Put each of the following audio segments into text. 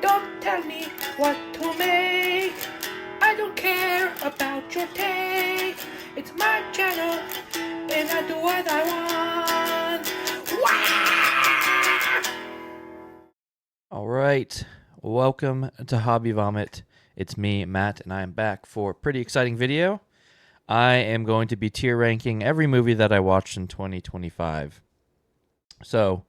Don't tell me what to make. I don't care about your take. It's my channel, and I do what I want. Wah! All right, welcome to Hobby Vomit. It's me, Matt, and I am back for a pretty exciting video. I am going to be tier ranking every movie that I watched in 2025. So,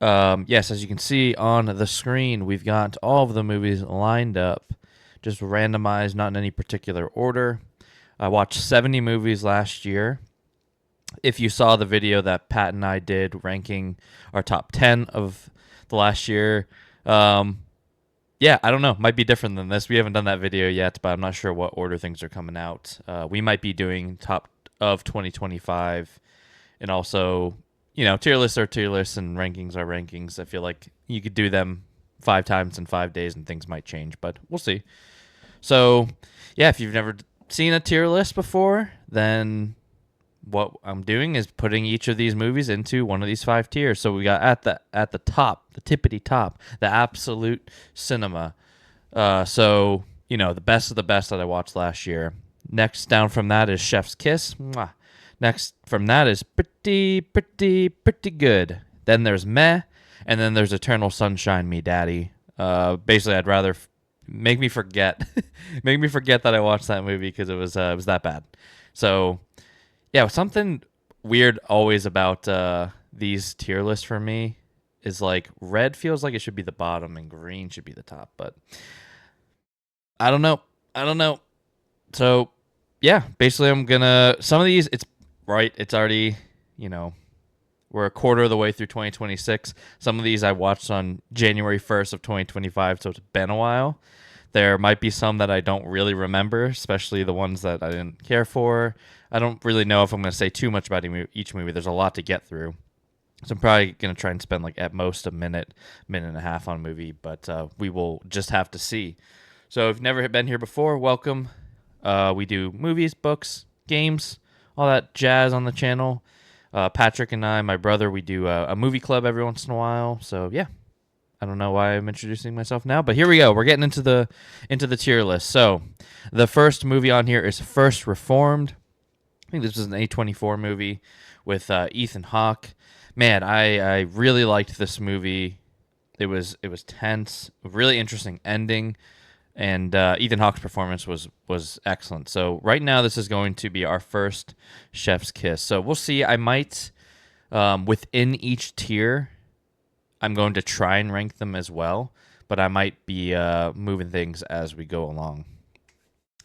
yes, as you can see on the screen, we've got all of the movies lined up, just randomized, not in any particular order. I watched 70 movies last year. If you saw the video that Pat and I did ranking our top 10 of the last year, yeah, I don't know. Might be different than this. We haven't done that video yet, but I'm not sure what order things are coming out. We might be doing top of 2025, and also, tier lists are tier lists and rankings are rankings. I feel like you could do them 5 times in 5 days, and things might change, but we'll see. So, yeah, if you've never seen a tier list before, then what I'm doing is putting each of these movies into one of these 5 tiers. So we got at the top, the tippity top, the absolute cinema. So the best of the best that I watched last year. Next down from that is Chef's Kiss. Mwah. Next from that is pretty good. Then there's Meh, and then there's Eternal Sunshine Me Daddy. Basically, I'd rather make me forget, make me forget that I watched that movie because it was that bad. So yeah, something weird always about these tier lists for me is like red feels like it should be the bottom and green should be the top, but I don't know. I don't know. So yeah, basically I'm gonna some of these it's right, it's already, we're a quarter of the way through 2026. Some of these I watched on January 1st of 2025, so it's been a while. There might be some that I don't really remember, especially the ones that I didn't care for. I don't really know if I'm going to say too much about each movie. There's a lot to get through. So I'm probably going to try and spend like at most a minute and a half on a movie, but we will just have to see. So if you've never been here before, welcome. We do movies, books, games, all that jazz on the channel. Patrick and I, my brother, we do a movie club every once in a while. So yeah, I don't know why I'm introducing myself now, but here we go. We're getting into the tier list. So the first movie on here is First Reformed. I think this was an A24 movie with Ethan Hawke. Man, I really liked this movie. It was tense, really interesting ending, and Ethan Hawke's performance was excellent. So right now, this is going to be our first Chef's Kiss. So we'll see. I might within each tier, I'm going to try and rank them as well, but I might be moving things as we go along.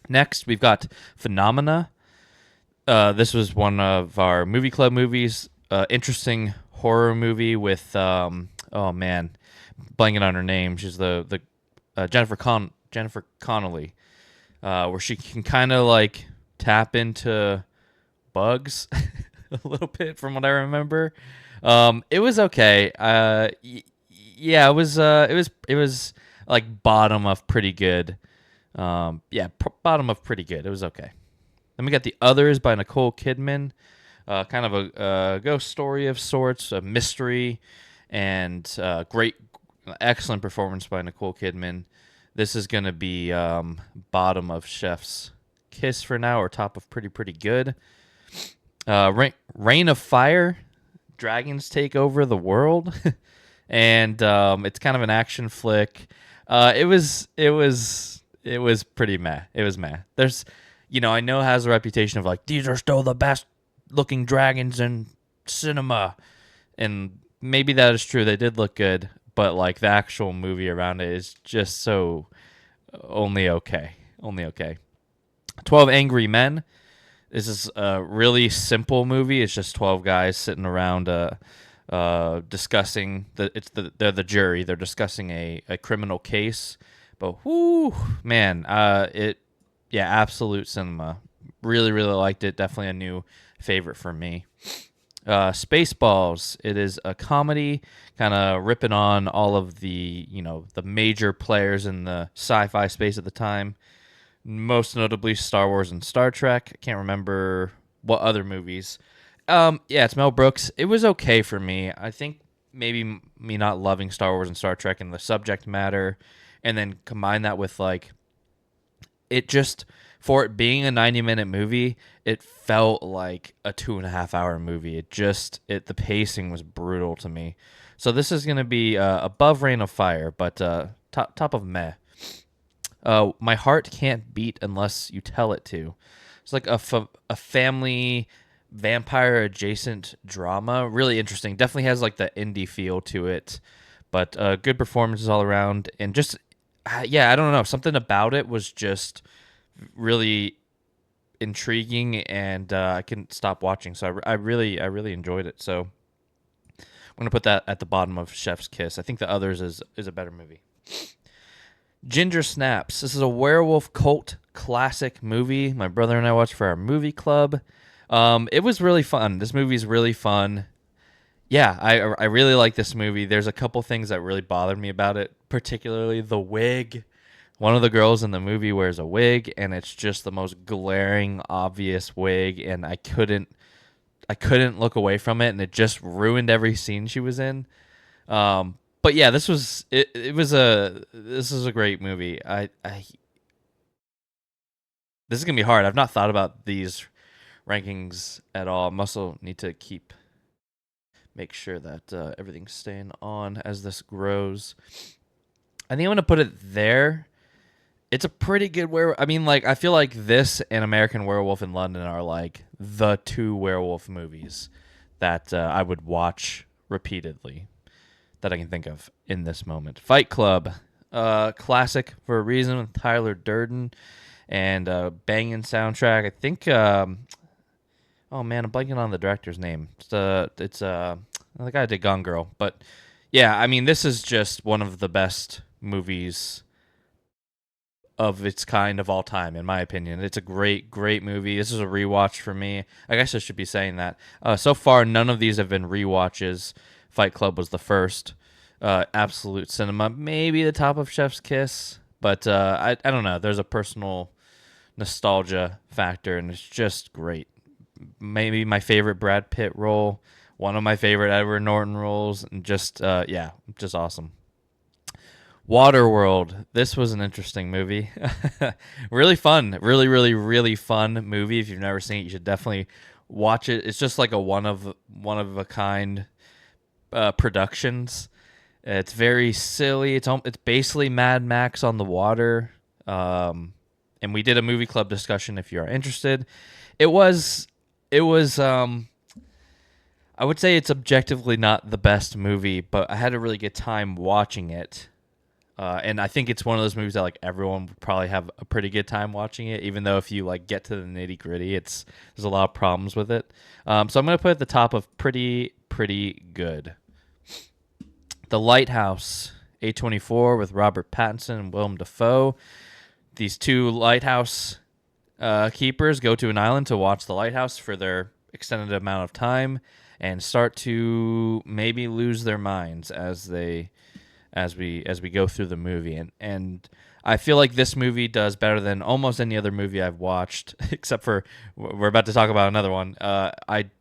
Next, we've got Phenomena. This was one of our movie club movies. Interesting horror movie with oh man, blanking on her name. She's the Jennifer Connelly, where she can kind of like tap into bugs a little bit from what I remember. It was okay. Yeah, it was like bottom of pretty good. Yeah, bottom of pretty good. It was okay. Then we got The Others by Nicole Kidman. Kind of a ghost story of sorts, a mystery, and excellent performance by Nicole Kidman. This is going to be bottom of Chef's Kiss for now, or top of pretty good. Reign of Fire, dragons take over the world, and it's kind of an action flick. It was pretty meh. It was meh. There's, I know it has a reputation of like these are still the best looking dragons in cinema, and maybe that is true. They did look good, but like the actual movie around it is just so only okay. 12 Angry Men. This is a really simple movie. It's just 12 guys sitting around discussing they're the jury. They're discussing a criminal case. But whoo, man, absolute cinema. Really, really liked it. Definitely a new favorite for me. Spaceballs. It is a comedy, kind of ripping on all of the the major players in the sci-fi space at the time. Most notably Star Wars and Star Trek. I can't remember what other movies. Yeah, it's Mel Brooks. It was okay for me. I think maybe me not loving Star Wars and Star Trek and the subject matter, and then combine that with like it just for it being a 90-minute movie, it felt like a 2.5 hour movie. The pacing was brutal to me. So this is gonna be above Reign of Fire, but top of meh. My heart can't beat unless you tell it to. It's like a family vampire adjacent drama. Really interesting. Definitely has like the indie feel to it, but good performances all around. And just yeah, I don't know. Something about it was just really intriguing, and I couldn't stop watching. So I really enjoyed it. So I'm gonna put that at the bottom of Chef's Kiss. I think the others is a better movie. Ginger Snaps. This is a werewolf cult classic movie. My brother and I watched for our movie club. It was really fun. This movie is really fun. Yeah, I really like this movie. There's a couple things that really bothered me about it, particularly the wig. One of the girls in the movie wears a wig, and it's just the most glaring, obvious wig, and I couldn't look away from it, and it just ruined every scene she was in. But yeah, this is a great movie. This is gonna be hard. I've not thought about these rankings at all. I also need to make sure that everything's staying on as this grows. I think I'm gonna put it there. It's a pretty good werewolf. I mean, like I feel like this and American Werewolf in London are like the two werewolf movies that I would watch repeatedly that I can think of in this moment. Fight Club, classic for a reason with Tyler Durden and banging soundtrack. I think. Oh man, I'm blanking on the director's name. It's the guy who did Gone Girl. But yeah, I mean, this is just one of the best movies of its kind of all time, in my opinion. It's a great, great movie. This is a rewatch for me. I guess I should be saying that. So far, none of these have been rewatches. Fight Club was the first. Absolute cinema, maybe the top of Chef's Kiss, but I don't know. There's a personal nostalgia factor, and it's just great. Maybe my favorite Brad Pitt role, one of my favorite Edward Norton roles, and just yeah, just awesome. Waterworld. This was an interesting movie. Really fun. Really, really, really fun movie. If you've never seen it, you should definitely watch it. It's just like a one of a kind productions. It's very silly. It's basically Mad Max on the water. And we did a movie club discussion if you are interested. It was I would say it's objectively not the best movie, but I had a really good time watching it. And I think it's one of those movies that like everyone would probably have a pretty good time watching it, even though if you like get to the nitty gritty, there's a lot of problems with it. So I'm gonna put it at the top of pretty good. The Lighthouse, A24 with Robert Pattinson and Willem Dafoe. These two lighthouse keepers go to an island to watch the lighthouse for their extended amount of time and start to maybe lose their minds as we go through the movie. And I feel like this movie does better than almost any other movie I've watched, except for we're about to talk about another one.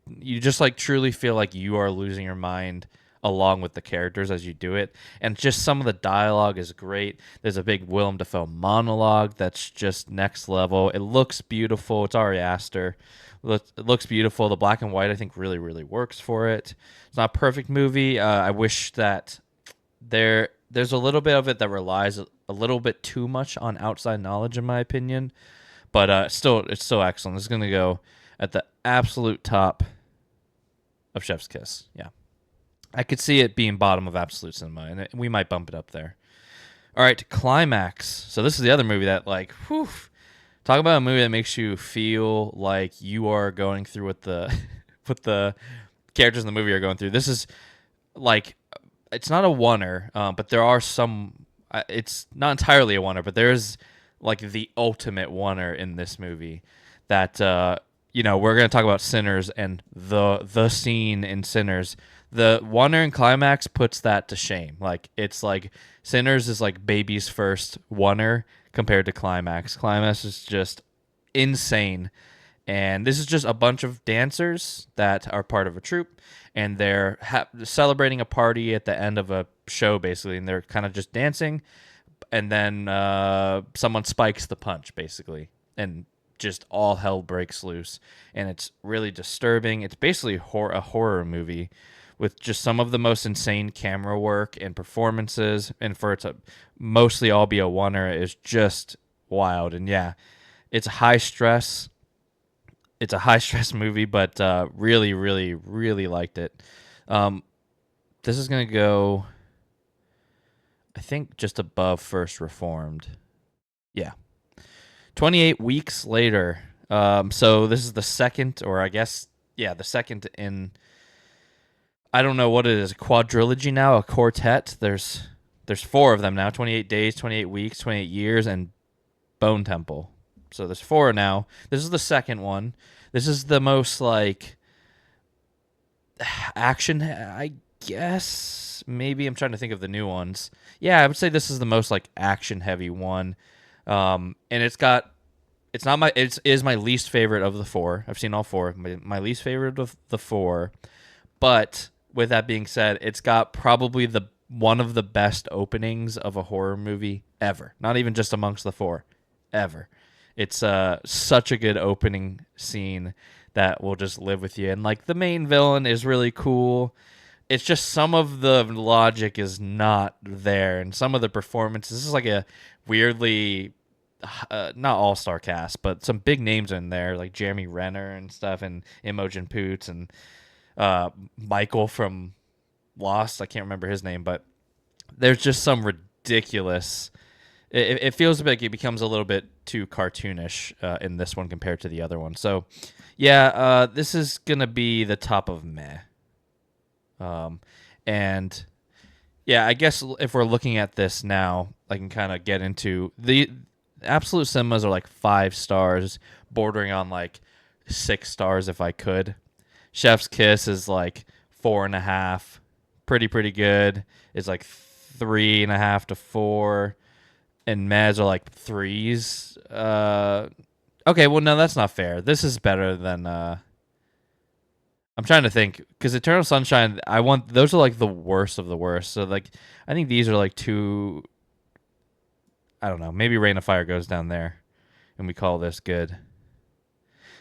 You just like truly feel like you are losing your mind along with the characters as you do it. And just some of the dialogue is great. There's a big Willem Dafoe monologue that's just next level. It looks beautiful. It's Ari Aster. It looks beautiful. The black and white, I think, really, really works for it. It's not a perfect movie. I wish that there's a little bit of it that relies a little bit too much on outside knowledge, in my opinion. But it's still excellent. It's going to go at the absolute top of Chef's Kiss. Yeah. I could see it being bottom of absolute cinema, and we might bump it up there. All right, Climax. So this is the other movie that, like, whew, talk about a movie that makes you feel like you are going through what the characters in the movie are going through. This is like, it's not a oneer, but there are some. It's not entirely a oneer, but there is like the ultimate oneer in this movie. That we're gonna talk about Sinners and the scene in Sinners. The oneer and Climax puts that to shame. Like it's like Sinners is like baby's first oneer compared to Climax. Climax is just insane. And this is just a bunch of dancers that are part of a troupe, and they're celebrating a party at the end of a show, basically, and they're kind of just dancing. And then someone spikes the punch, basically, and just all hell breaks loose. And it's really disturbing. It's basically a horror movie with just some of the most insane camera work and performances. And for it to mostly all be a oneer is just wild. And yeah, it's high stress. It's a high stress movie, but really, really, really liked it. Um, this is gonna go, I think, just above First Reformed. Yeah, 28 weeks later. So this is the second, or I guess, yeah, the second in. I don't know what it is, a quadrilogy now, a quartet. There's four of them now: 28 days, 28 weeks, 28 years, and Bone Temple. So there's four now. This is the second one. This is the most like action, I guess. Maybe I'm trying to think of the new ones. Yeah, I would say this is the most like action heavy one. And it is my least favorite of the four. I've seen all four. My least favorite of the four. But with that being said, it's got probably the one of the best openings of a horror movie ever. Not even just amongst the four, ever. It's such a good opening scene that will just live with you. And like the main villain is really cool. It's just some of the logic is not there, and some of the performances. This is like a weirdly not all star cast, but some big names in there like Jeremy Renner and stuff, and Imogen Poots and Michael from Lost. I can't remember his name, but there's just some ridiculous. It feels like it becomes a little bit too cartoonish in this one compared to the other one. So, yeah, this is gonna be the top of meh. And yeah, I guess if we're looking at this now, I can kind of get into the absolute cinemas are like 5 stars, bordering on like 6 stars if I could. Chef's Kiss is like 4.5, pretty good. It's like 3.5 to 4, and Mez are like 3s. Okay, well no, that's not fair. This is better than. I'm trying to think because Eternal Sunshine. Those are like the worst of the worst. So like, I think these are like two. I don't know. Maybe Rain of Fire goes down there, and we call this good.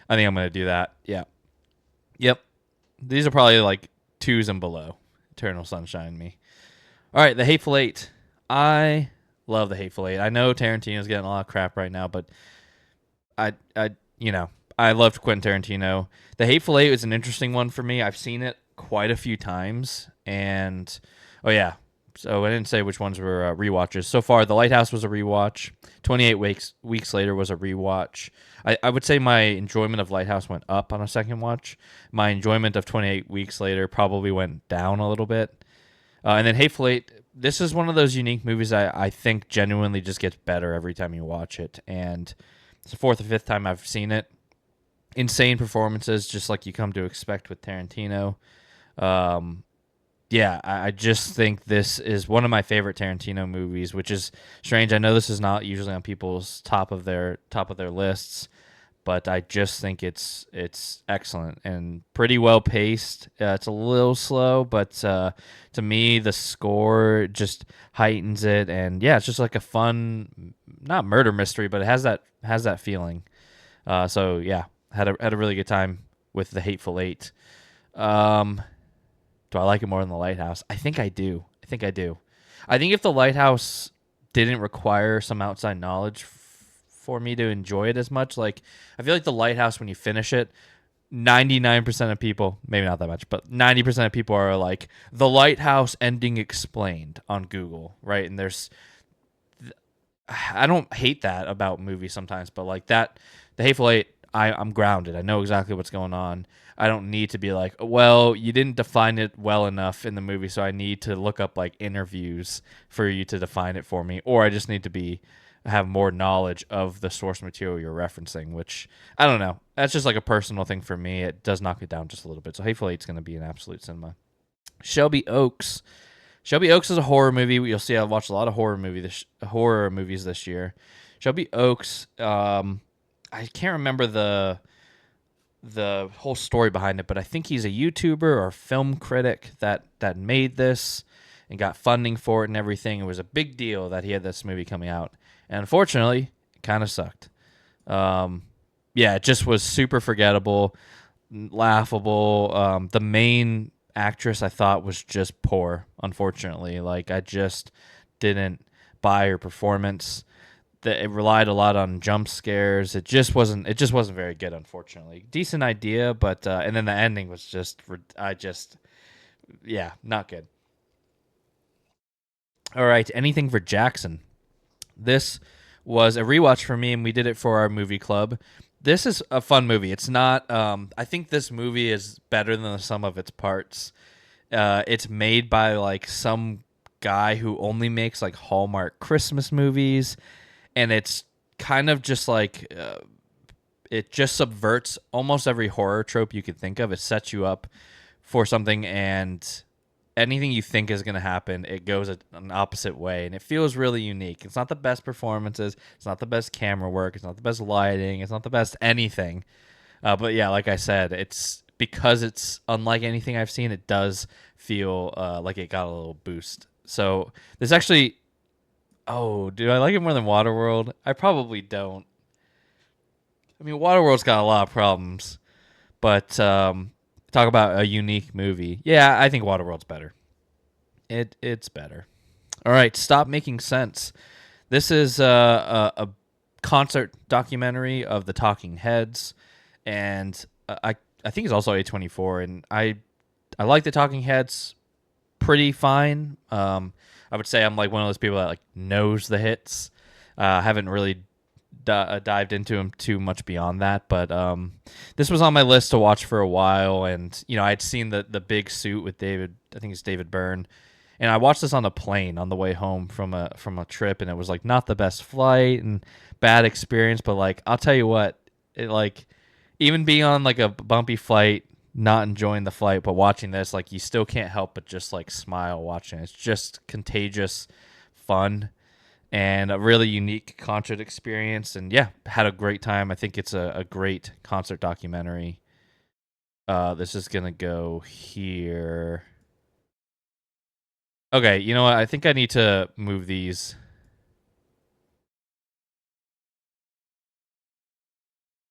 I think I'm gonna do that. Yeah. Yep. These are probably like 2s and below. Eternal Sunshine, me. All right, The Hateful Eight. I love The Hateful Eight. I know Tarantino's getting a lot of crap right now, but I loved Quentin Tarantino. The Hateful Eight is an interesting one for me. I've seen it quite a few times, and oh yeah. So I didn't say which ones were rewatches. So far, The Lighthouse was a rewatch. 28 weeks later was a rewatch. I would say my enjoyment of Lighthouse went up on a second watch. My enjoyment of 28 weeks later probably went down a little bit. And then Hateful Eight, this is one of those unique movies I think genuinely just gets better every time you watch it. And it's the fourth or fifth time I've seen it. Insane performances, just like you come to expect with Tarantino. Yeah, I just think this is one of my favorite Tarantino movies, which is strange. I know this is not usually on people's top of their lists, but I just think it's excellent and pretty well paced. It's a little slow, but to me, the score just heightens it, and yeah, it's just like a fun, not murder mystery, but it has that feeling. So yeah, had a really good time with The Hateful Eight. Do I like it more than The Lighthouse? I think I do. I think if The Lighthouse didn't require some outside knowledge for me to enjoy it as much, like I feel like The Lighthouse, when you finish it, 99% of people, maybe not that much, but 90% of people are like, The Lighthouse ending explained on Google, right? And I don't hate that about movies sometimes, but like that, The Hateful Eight, I'm grounded. I know exactly what's going on. I don't need to be like, well, you didn't define it well enough in the movie, so I need to look up like interviews for you to define it for me, or I just need to have more knowledge of the source material you're referencing, which I don't know. That's just like a personal thing for me. It does knock it down just a little bit. So Hateful Eight's going to be an absolute cinema. Shelby Oaks. Shelby Oaks is a horror movie. You'll see I've watched a lot of horror movies this year. Shelby Oaks, I can't remember the whole story behind it, but I think he's a YouTuber or film critic that made this and got funding for it and everything. It was a big deal that he had this movie coming out, and unfortunately, it kind of sucked. Um, yeah, it just was super forgettable, laughable. The main actress I thought was just poor. Unfortunately, like I just didn't buy her performance. That it relied a lot on jump scares. It just wasn't. It just wasn't very good. Unfortunately, decent idea, but and then the ending was just. Yeah, not good. All right, anything for Jackson. This was a rewatch for me, and we did it for our movie club. This is a fun movie. It's not. I think this movie is better than the sum of its parts. It's made by like some guy who only makes like Hallmark Christmas movies, and it's kind of just like it just subverts almost every horror trope you could think of. It sets you up for something, and anything you think is going to happen, it goes an opposite way, and it feels really unique. It's not the best performances, it's not the best camera work, it's not the best lighting, it's not the best anything. But yeah, like I said, it's because it's unlike anything I've seen. It does feel like it got a little boost. So this actually, oh, do I like it more than Waterworld? I probably don't. I mean, Waterworld's got a lot of problems, but talk about a unique movie. Yeah, I think Waterworld's better. It's better. All right, Stop Making Sense. This is a concert documentary of the Talking Heads, and I think it's also A24, and I like the Talking Heads pretty fine. I would say I'm like one of those people that like knows the hits. Haven't really dived into him too much beyond that, but this was on my list to watch for a while, and you know I'd seen the big suit with David. I think it's David Byrne, and I watched this on a plane on the way home from a trip, and it was like not the best flight and bad experience, but like I'll tell you what, it like even being on like a bumpy flight, not enjoying the flight, but watching this, like you still can't help but just like smile watching it. It's just contagious fun and a really unique concert experience. And yeah, had a great time. I think it's a great concert documentary. This is gonna go here. Okay, you know what? I think I need to move these.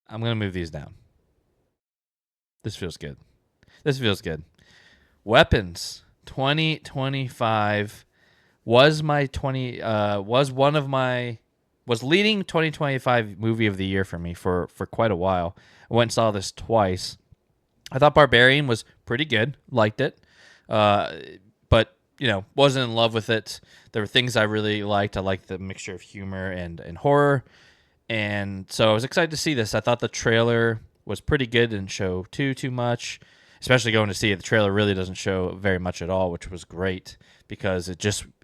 I'm gonna move these down. This feels good. This feels good. Weapons 2025 was my 20 was one of my was leading 2025 movie of the year for me for quite a while. I went and saw this twice. I thought Barbarian was pretty good, liked it, but you know wasn't in love with it. There were things I really liked. I liked the mixture of humor and horror, and so I was excited to see this. I thought the trailer was pretty good, didn't show too much. Especially going to see it, the trailer really doesn't show very much at all, which was great because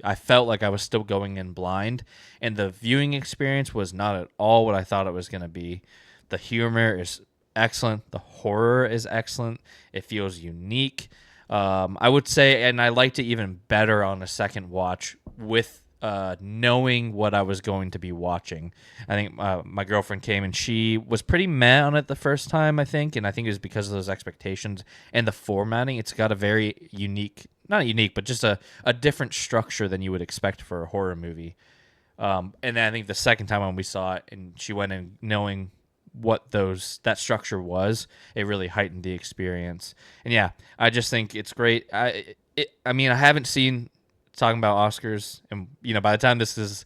I felt like I was still going in blind, and the viewing experience was not at all what I thought it was going to be. The humor is excellent, the horror is excellent, it feels unique. I would say, and I liked it even better on a second watch with knowing what I was going to be watching. I think my girlfriend came and she was pretty meh on it the first time, I think, and I think it was because of those expectations and the formatting. It's got a very unique, not unique, but just a different structure than you would expect for a horror movie. And then I think the second time when we saw it and she went in knowing what that structure was, it really heightened the experience. And yeah, I just think it's great. I mean, I haven't seen talking about Oscars, and you know, by the time this is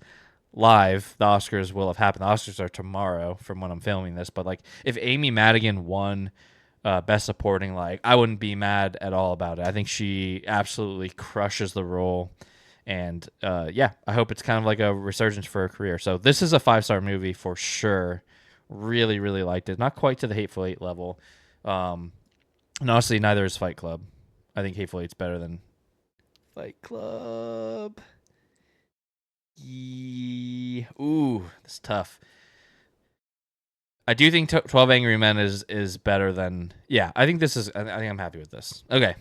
live, the Oscars will have happened. The Oscars are tomorrow from when I'm filming this, but like if Amy Madigan won Best Supporting, like I wouldn't be mad at all about it. I think she absolutely crushes the role, and yeah, I hope it's kind of like a resurgence for her career. So this is a 5-star movie for sure. Really, really liked it. Not quite to the Hateful Eight level, and honestly, neither is Fight Club. I think Hateful Eight's better than Fight Club. Ooh, that's tough. I do think 12 Angry Men is better than. Yeah, I think this is. I think I'm happy with this. Okay.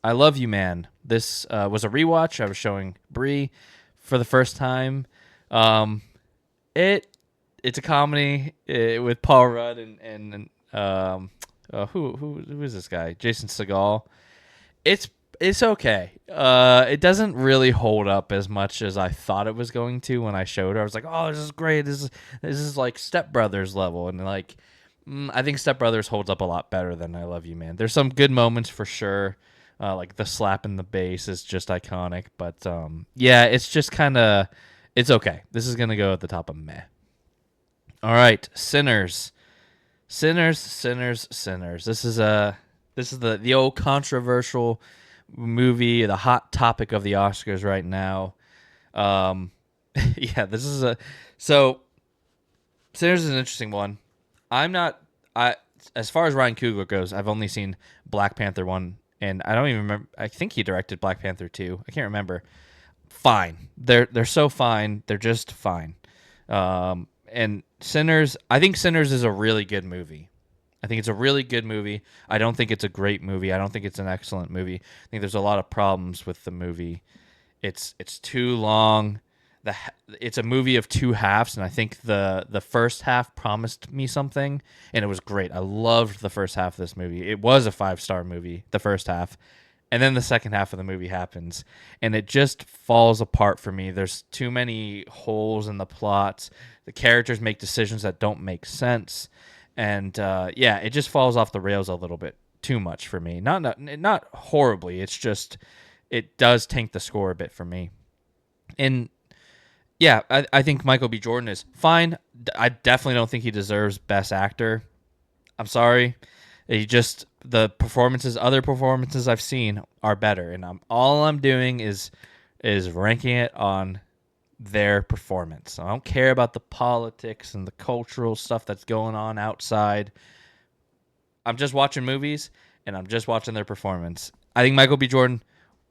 I Love You Man. This was a rewatch. I was showing Bree for the first time. It's a comedy with Paul Rudd and Who is this guy? Jason Segel. It's it's okay. It doesn't really hold up as much as I thought it was going to when I showed her. I was like, oh, this is great. This is like Step Brothers level, and like I think Step Brothers holds up a lot better than I Love You, Man. There's some good moments for sure. Like the slap in the bass is just iconic, but yeah, it's just kind of it's okay. This is gonna go at the top of meh. All right, Sinners. Sinners. This is the old controversial movie, the hot topic of the Oscars right now. Um, yeah, this is a so Sinners is an interesting one. I'm not I as far as Ryan Coogler goes, I've only seen Black Panther 1 and I don't even remember. I think he directed Black Panther 2. I can't remember. Fine. They're so fine. They're just fine. And Sinners, I think Sinners is a really good movie. I think it's a really good movie. I don't think it's a great movie. I don't think it's an excellent movie. I think there's a lot of problems with the movie. It's too long. It's a movie of two halves, and I think the first half promised me something, and it was great. I loved the first half of this movie. It was a 5-star movie, the first half, and then the second half of the movie happens, and it just falls apart for me. There's too many holes in the plot. The characters make decisions that don't make sense, and yeah, it just falls off the rails a little bit too much for me. Not horribly. It's just it does tank the score a bit for me. And yeah, I think Michael B. Jordan is fine. I definitely don't think he deserves Best Actor. I'm sorry. He just other performances I've seen are better, and all I'm doing is ranking it on their performance. I don't care about the politics and the cultural stuff that's going on outside. I'm just watching movies, and I'm just watching their performance. I think Michael B. Jordan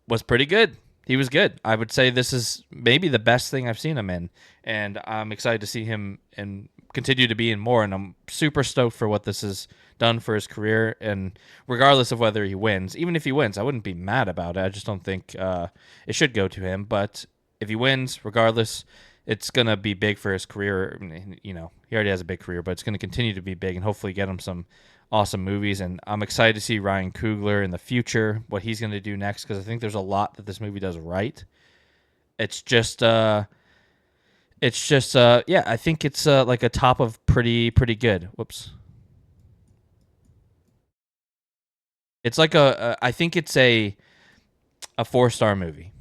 was pretty good. He was good. I would say this is maybe the best thing I've seen him in, and I'm excited to see him and continue to be in more. And I'm super stoked for what this has done for his career. And regardless of whether he wins, even if he wins, I wouldn't be mad about it. I just don't think it should go to him. But if he wins, regardless, it's gonna be big for his career. You know, he already has a big career, but it's gonna continue to be big, and hopefully get him some awesome movies. And I'm excited to see Ryan Coogler in the future, what he's going to do next, because I think there's a lot that this movie does right. It's just yeah, I think it's like a top of pretty good. Whoops. It's like I think it's a 4-star movie.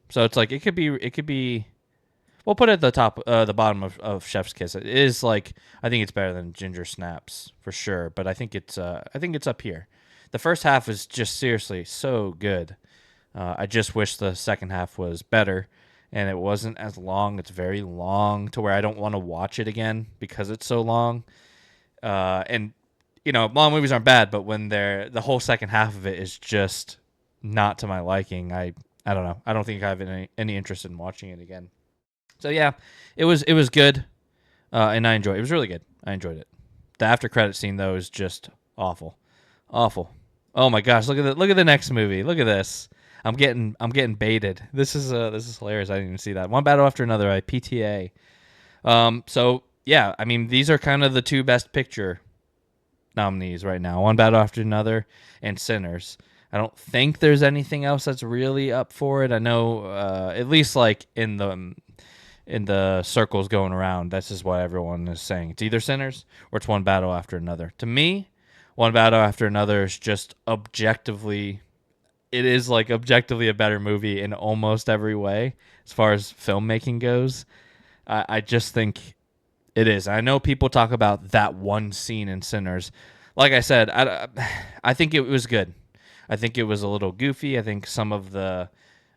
So it's like it could be we'll put it at the top, the bottom of Chef's Kiss. It is like I think it's better than Ginger Snaps for sure, but I think it's up here. The first half is just seriously so good. I just wish the second half was better, and it wasn't as long. It's very long to where I don't want to watch it again because it's so long. And you know, long movies aren't bad, but when the whole second half of it is just not to my liking, I don't know. I don't think I have any interest in watching it again. So yeah, it was good, and I enjoyed it. It was really good. I enjoyed it. The after credit scene though is just awful. Oh my gosh, look at the next movie. Look at this. I'm getting baited. This is hilarious. I didn't even see that. One Battle After Another by PTA. So yeah, I mean these are kind of the two best picture nominees right now. One Battle After Another and Sinners. I don't think there's anything else that's really up for it. I know at least like in the circles going around, this is what everyone is saying. It's either Sinners or it's One Battle After Another. To me, One Battle After Another is just objectively a better movie in almost every way as far as filmmaking goes. I just think it is. I know people talk about that one scene in Sinners. Like I said, I think it was good. I think it was a little goofy. I think the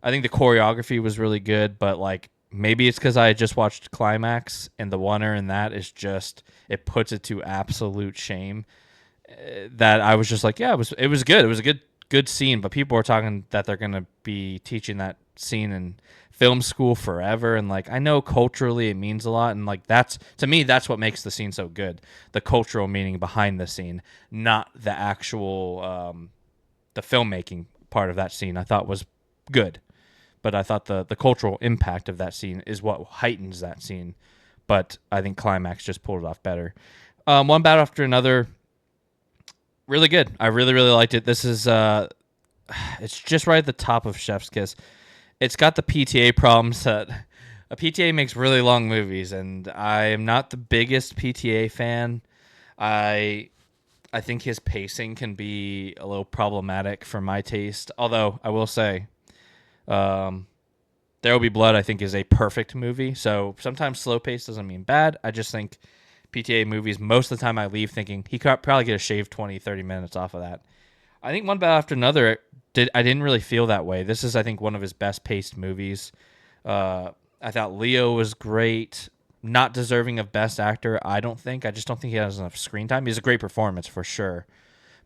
choreography was really good, but like maybe it's because I had just watched Climax, and the oneer in that is just it puts it to absolute shame. That I was just like, yeah, it was good. It was a good scene, but people are talking that they're gonna be teaching that scene in film school forever, and like I know culturally it means a lot, and like that's to me that's what makes the scene so good. The cultural meaning behind the scene, not the actual the filmmaking part of that scene. I thought was good. But I thought the cultural impact of that scene is what heightens that scene. But I think Climax just pulled it off better. One Battle After Another, Really good. I really really liked it. This is it's just right at the top of Chef's Kiss. It's got the PTA problems that a PTA makes really long movies, and I am not the biggest PTA fan. I I think his pacing can be a little problematic for my taste. Although I will say, um, There Will Be Blood, I think, is a perfect movie. So sometimes slow pace doesn't mean bad. I just think PTA movies, most of the time I leave thinking he could probably get a shave 20, 30 minutes off of that. I think One Battle After Another, I didn't really feel that way. This is, I think, one of his best paced movies. I thought Leo was great. Not deserving of Best Actor, I don't think. I just don't think he has enough screen time. He's a great performance for sure.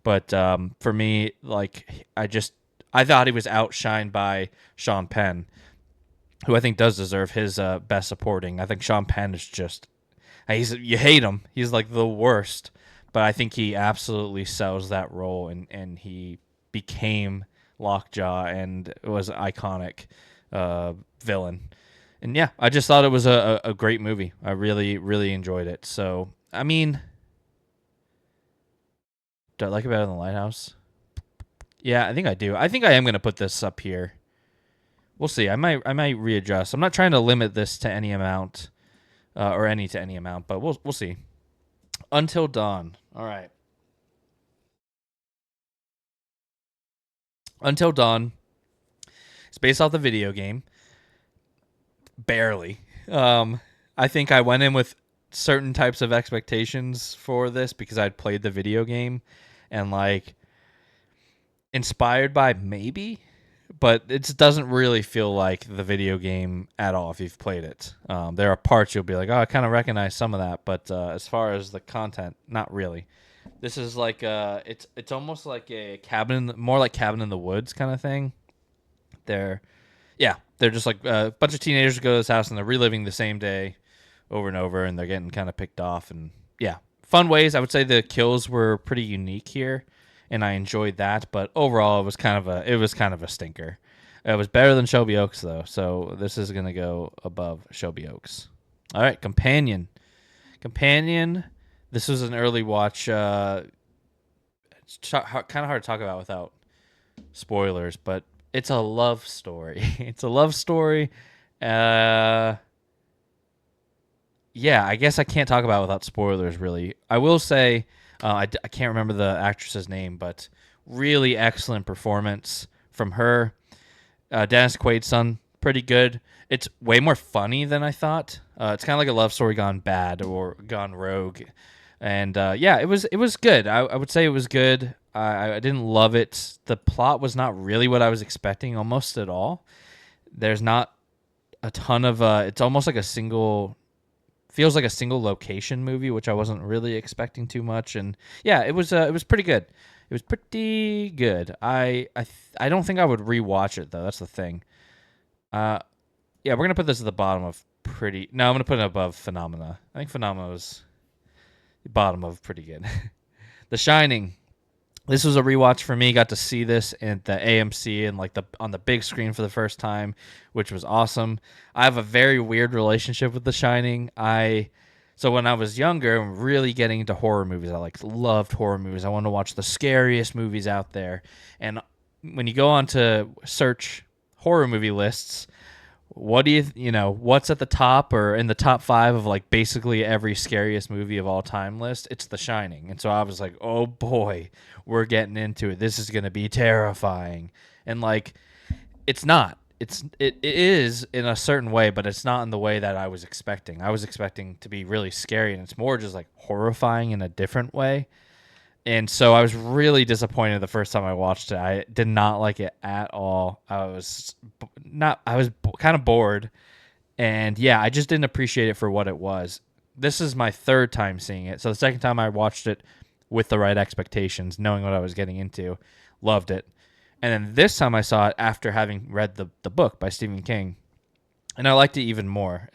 But for me, like, I thought he was outshined by Sean Penn, who I think does deserve his best supporting. I think Sean Penn is just you hate him. He's like the worst, but I think he absolutely sells that role, and he became Lockjaw and was an iconic villain. And yeah, I just thought it was a great movie. I really really enjoyed it. So I mean, do I like it better than The Lighthouse? Yeah, I think I do. I think I am gonna put this up here. We'll see. I might readjust. I'm not trying to limit this to any amount, or any to any amount, but we'll see. Until Dawn. All right. Until Dawn. It's based off the video game. Barely. I think I went in with certain types of expectations for this because I'd played the video game, and like inspired by maybe, but it doesn't really feel like the video game at all if you've played it. There are parts you'll be like, oh, I kind of recognize some of that, but as far as the content, not really. This is like it's almost like a more like Cabin in the Woods kind of thing. They're they're just like a bunch of teenagers go to this house and they're reliving the same day over and over, and they're getting kind of picked off, and yeah, fun ways. I would say the kills were pretty unique here, and I enjoyed that. But overall, it was kind of a stinker. It was better than Shelby Oaks though, so this is gonna go above Shelby Oaks. All right, Companion. This was an early watch. It's kind of hard to talk about without spoilers, but it's a love story. It's a love story. Uh, yeah, I guess I can't talk about it without spoilers, really. I will say, I can't remember the actress's name, but really excellent performance from her. Dennis Quaid's son, pretty good. It's way more funny than I thought. It's kind of like a love story gone bad or gone rogue, and yeah, it was good. I would say it was good. I didn't love it. The plot was not really what I was expecting, almost at all. There's not a ton of. It's almost like a single. Feels like a single location movie, which I wasn't really expecting too much. And yeah, it was pretty good. It was pretty good. I don't think I would rewatch it though. That's the thing. Yeah, we're gonna put this at the bottom of pretty. No, I'm gonna put it above Phenomena. I think Phenomena was the bottom of pretty good. The Shining. This was a rewatch for me. Got to see this at the AMC and like on the big screen for the first time, which was awesome. I have a very weird relationship with The Shining. So when I was younger, I'm really getting into horror movies. I like loved horror movies. I wanted to watch the scariest movies out there. And when you go on to search horror movie lists, what do what's at the top or in the top 5 of like basically every scariest movie of all time list? It's The Shining. And so I was like, oh boy, we're getting into it. This is going to be terrifying. And like, it's not. It is in a certain way, but it's not in the way that I was expecting. I was expecting to be really scary, and it's more just like horrifying in a different way. And so I was really disappointed the first time I watched it. I did not like it at all. I was kind of bored. And yeah, I just didn't appreciate it for what it was. This is my third time seeing it. So the second time I watched it with the right expectations, knowing what I was getting into, loved it. And then this time I saw it after having read the book by Stephen King, and I liked it even more.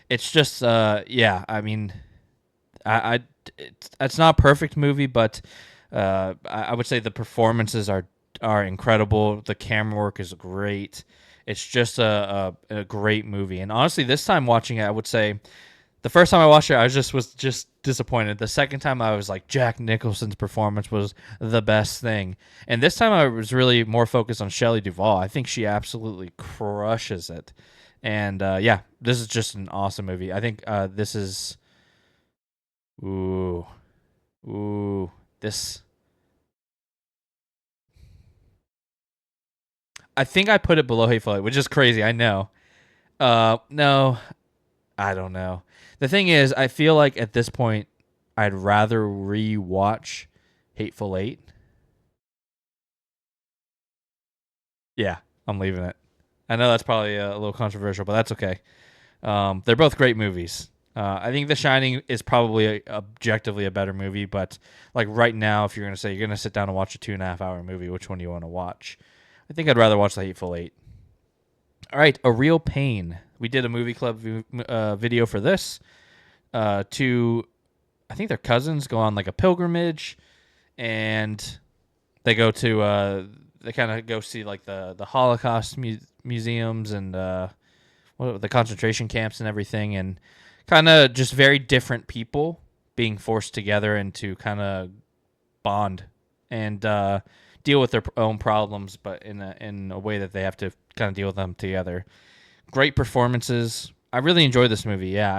It's just yeah, I mean, it's not a perfect movie, but I would say the performances are incredible. The camera work is great. It's just a great movie. And honestly, this time watching it, I would say The first time I watched it, I was just disappointed. The second time, I was like, Jack Nicholson's performance was the best thing. And this time, I was really more focused on Shelley Duvall. I think she absolutely crushes it. And yeah, this is just an awesome movie. I think this is ooh ooh this. I think I put it below Hateful Eight, which is crazy. I know. No, I don't know. The thing is, I feel like at this point, I'd rather rewatch Hateful Eight. Yeah, I'm leaving it. I know that's probably a little controversial, but that's okay. They're both great movies. I think The Shining is probably objectively a better movie, but like right now, if you're gonna say you're gonna sit down and watch a 2.5 hour movie, which one do you want to watch? I think I'd rather watch The Hateful Eight. All right, A Real Pain. We did a movie club video for this. Two, I think they're cousins, go on like a pilgrimage, and they go to they kind of go see like the Holocaust museums and the concentration camps and everything, and kind of just very different people being forced together and to kind of bond and deal with their own problems, but in a way that they have to kind of deal with them together. Great performances. I really enjoyed this movie. Yeah,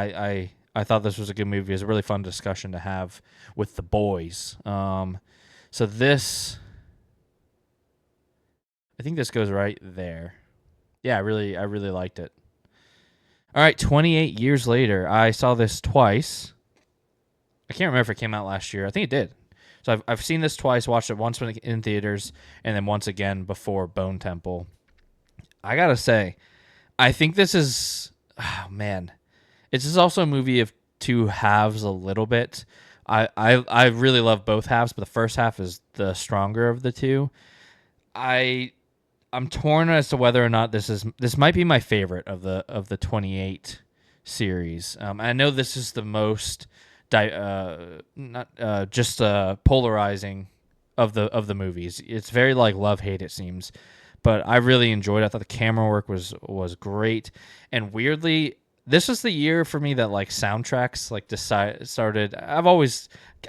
I thought this was a good movie. It was a really fun discussion to have with the boys. So this, I think this goes right there. Yeah, I really liked it. All right, 28 years later, I saw this twice. I can't remember if it came out last year. I think it did. So I've seen this twice, watched it once in theaters, and then once again before Bone Temple. I gotta say, I think this is, oh man, this is also a movie of two halves a little bit. I really love both halves, but the first half is the stronger of the two. I I'm torn as to whether or not this might be my favorite of the 28 series. I know this is the most not just polarizing of the movies. It's very like love hate it seems, but I really enjoyed it. I thought the camera work was great, and weirdly, this was the year for me that like soundtracks like started.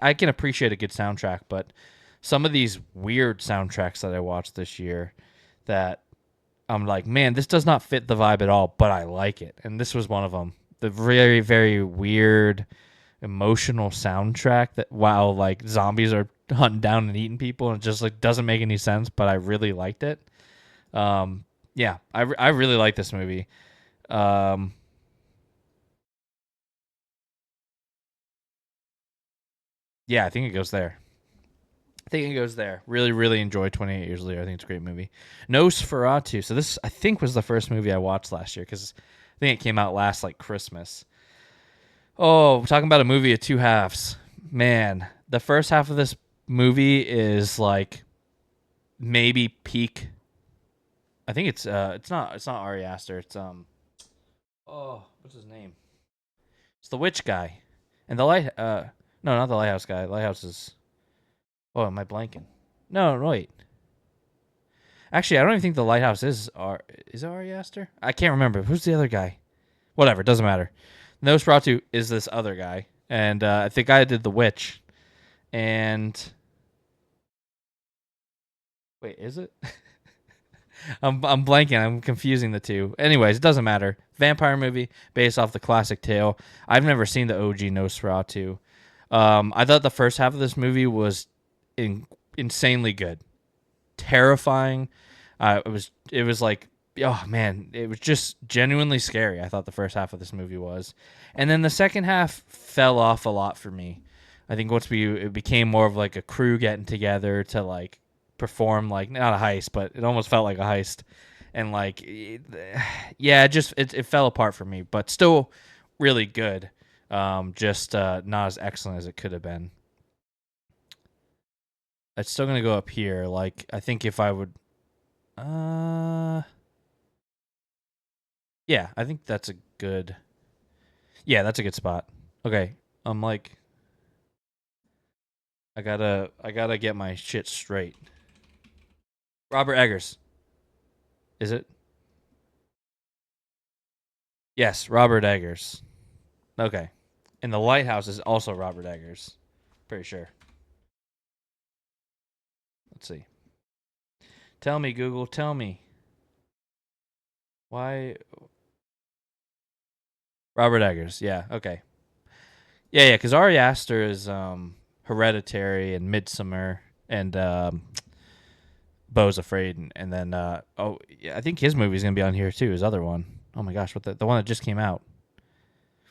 I can appreciate a good soundtrack, but some of these weird soundtracks that I watched this year that I'm like, man, this does not fit the vibe at all, but I like it. And this was one of them. The very, very weird, emotional soundtrack that while like zombies are hunting down and eating people, and it just like doesn't make any sense, but I really liked it. Yeah, I really like this movie. Um, yeah, I think it goes there. I think it goes there. Really, really enjoyed 28 Years Later. I think it's a great movie. Nosferatu. So this, I think, was the first movie I watched last year because I think it came out last like Christmas. Oh, we're talking about a movie of two halves. Man, the first half of this movie is like maybe peak. I think it's not Ari Aster. It's oh, what's his name? It's the witch guy. And the light no, not the lighthouse guy. Lighthouse is, oh, am I blanking? No, wait. Actually, I don't even think the lighthouse is it Ari Aster? I can't remember. Who's the other guy? Whatever, doesn't matter. Nosferatu is this other guy, and I think I did the witch. And wait, is it? I'm blanking. I'm confusing the two. Anyways, it doesn't matter. Vampire movie based off the classic tale. I've never seen the OG Nosferatu. I thought the first half of this movie was insanely good, terrifying. It was like, oh man, it was just genuinely scary. I thought the first half of this movie was, and then the second half fell off a lot for me. I think it became more of like a crew getting together to like perform like not a heist, but it almost felt like a heist, and like yeah, it fell apart for me, but still really good. Just not as excellent as it could have been. It's still gonna go up here. Like I think if I would, uh, yeah, I think that's a good. Yeah, that's a good spot. Okay, I'm like, I gotta get my shit straight. Robert Eggers, is it? Yes, Robert Eggers. Okay, And The Lighthouse is also Robert Eggers. Pretty sure. Let's see. Tell me, Google. Tell me. Why? Robert Eggers. Yeah. Okay. Yeah. Because Ari Aster is Hereditary and Midsummer and Beau's Afraid, and then yeah, I think his movie's gonna be on here too. His other one. Oh my gosh, what the one that just came out?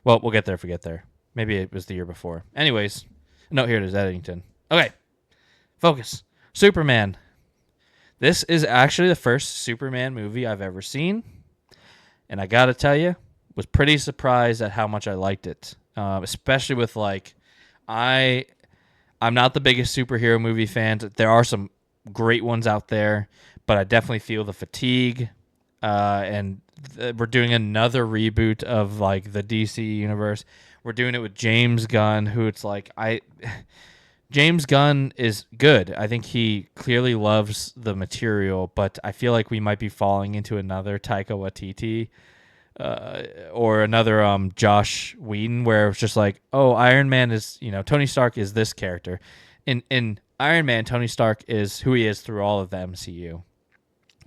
Well, we'll get there if we get there. Maybe it was the year before. Anyways, no, here it is, Eddington. Okay, focus. Superman. This is actually the first Superman movie I've ever seen, and I gotta tell you, was pretty surprised at how much I liked it. Especially with like, I I'm not the biggest superhero movie fan. There are some great ones out there, but I definitely feel the fatigue. And we're doing another reboot of like the DC universe. We're doing it with James Gunn, who it's like James Gunn is good. I think he clearly loves the material, but I feel like we might be falling into another Taika Waititi or another Josh Whedon, where it's just like, oh, Iron Man is, Tony Stark is this character. In Iron Man, Tony Stark is who he is through all of the MCU.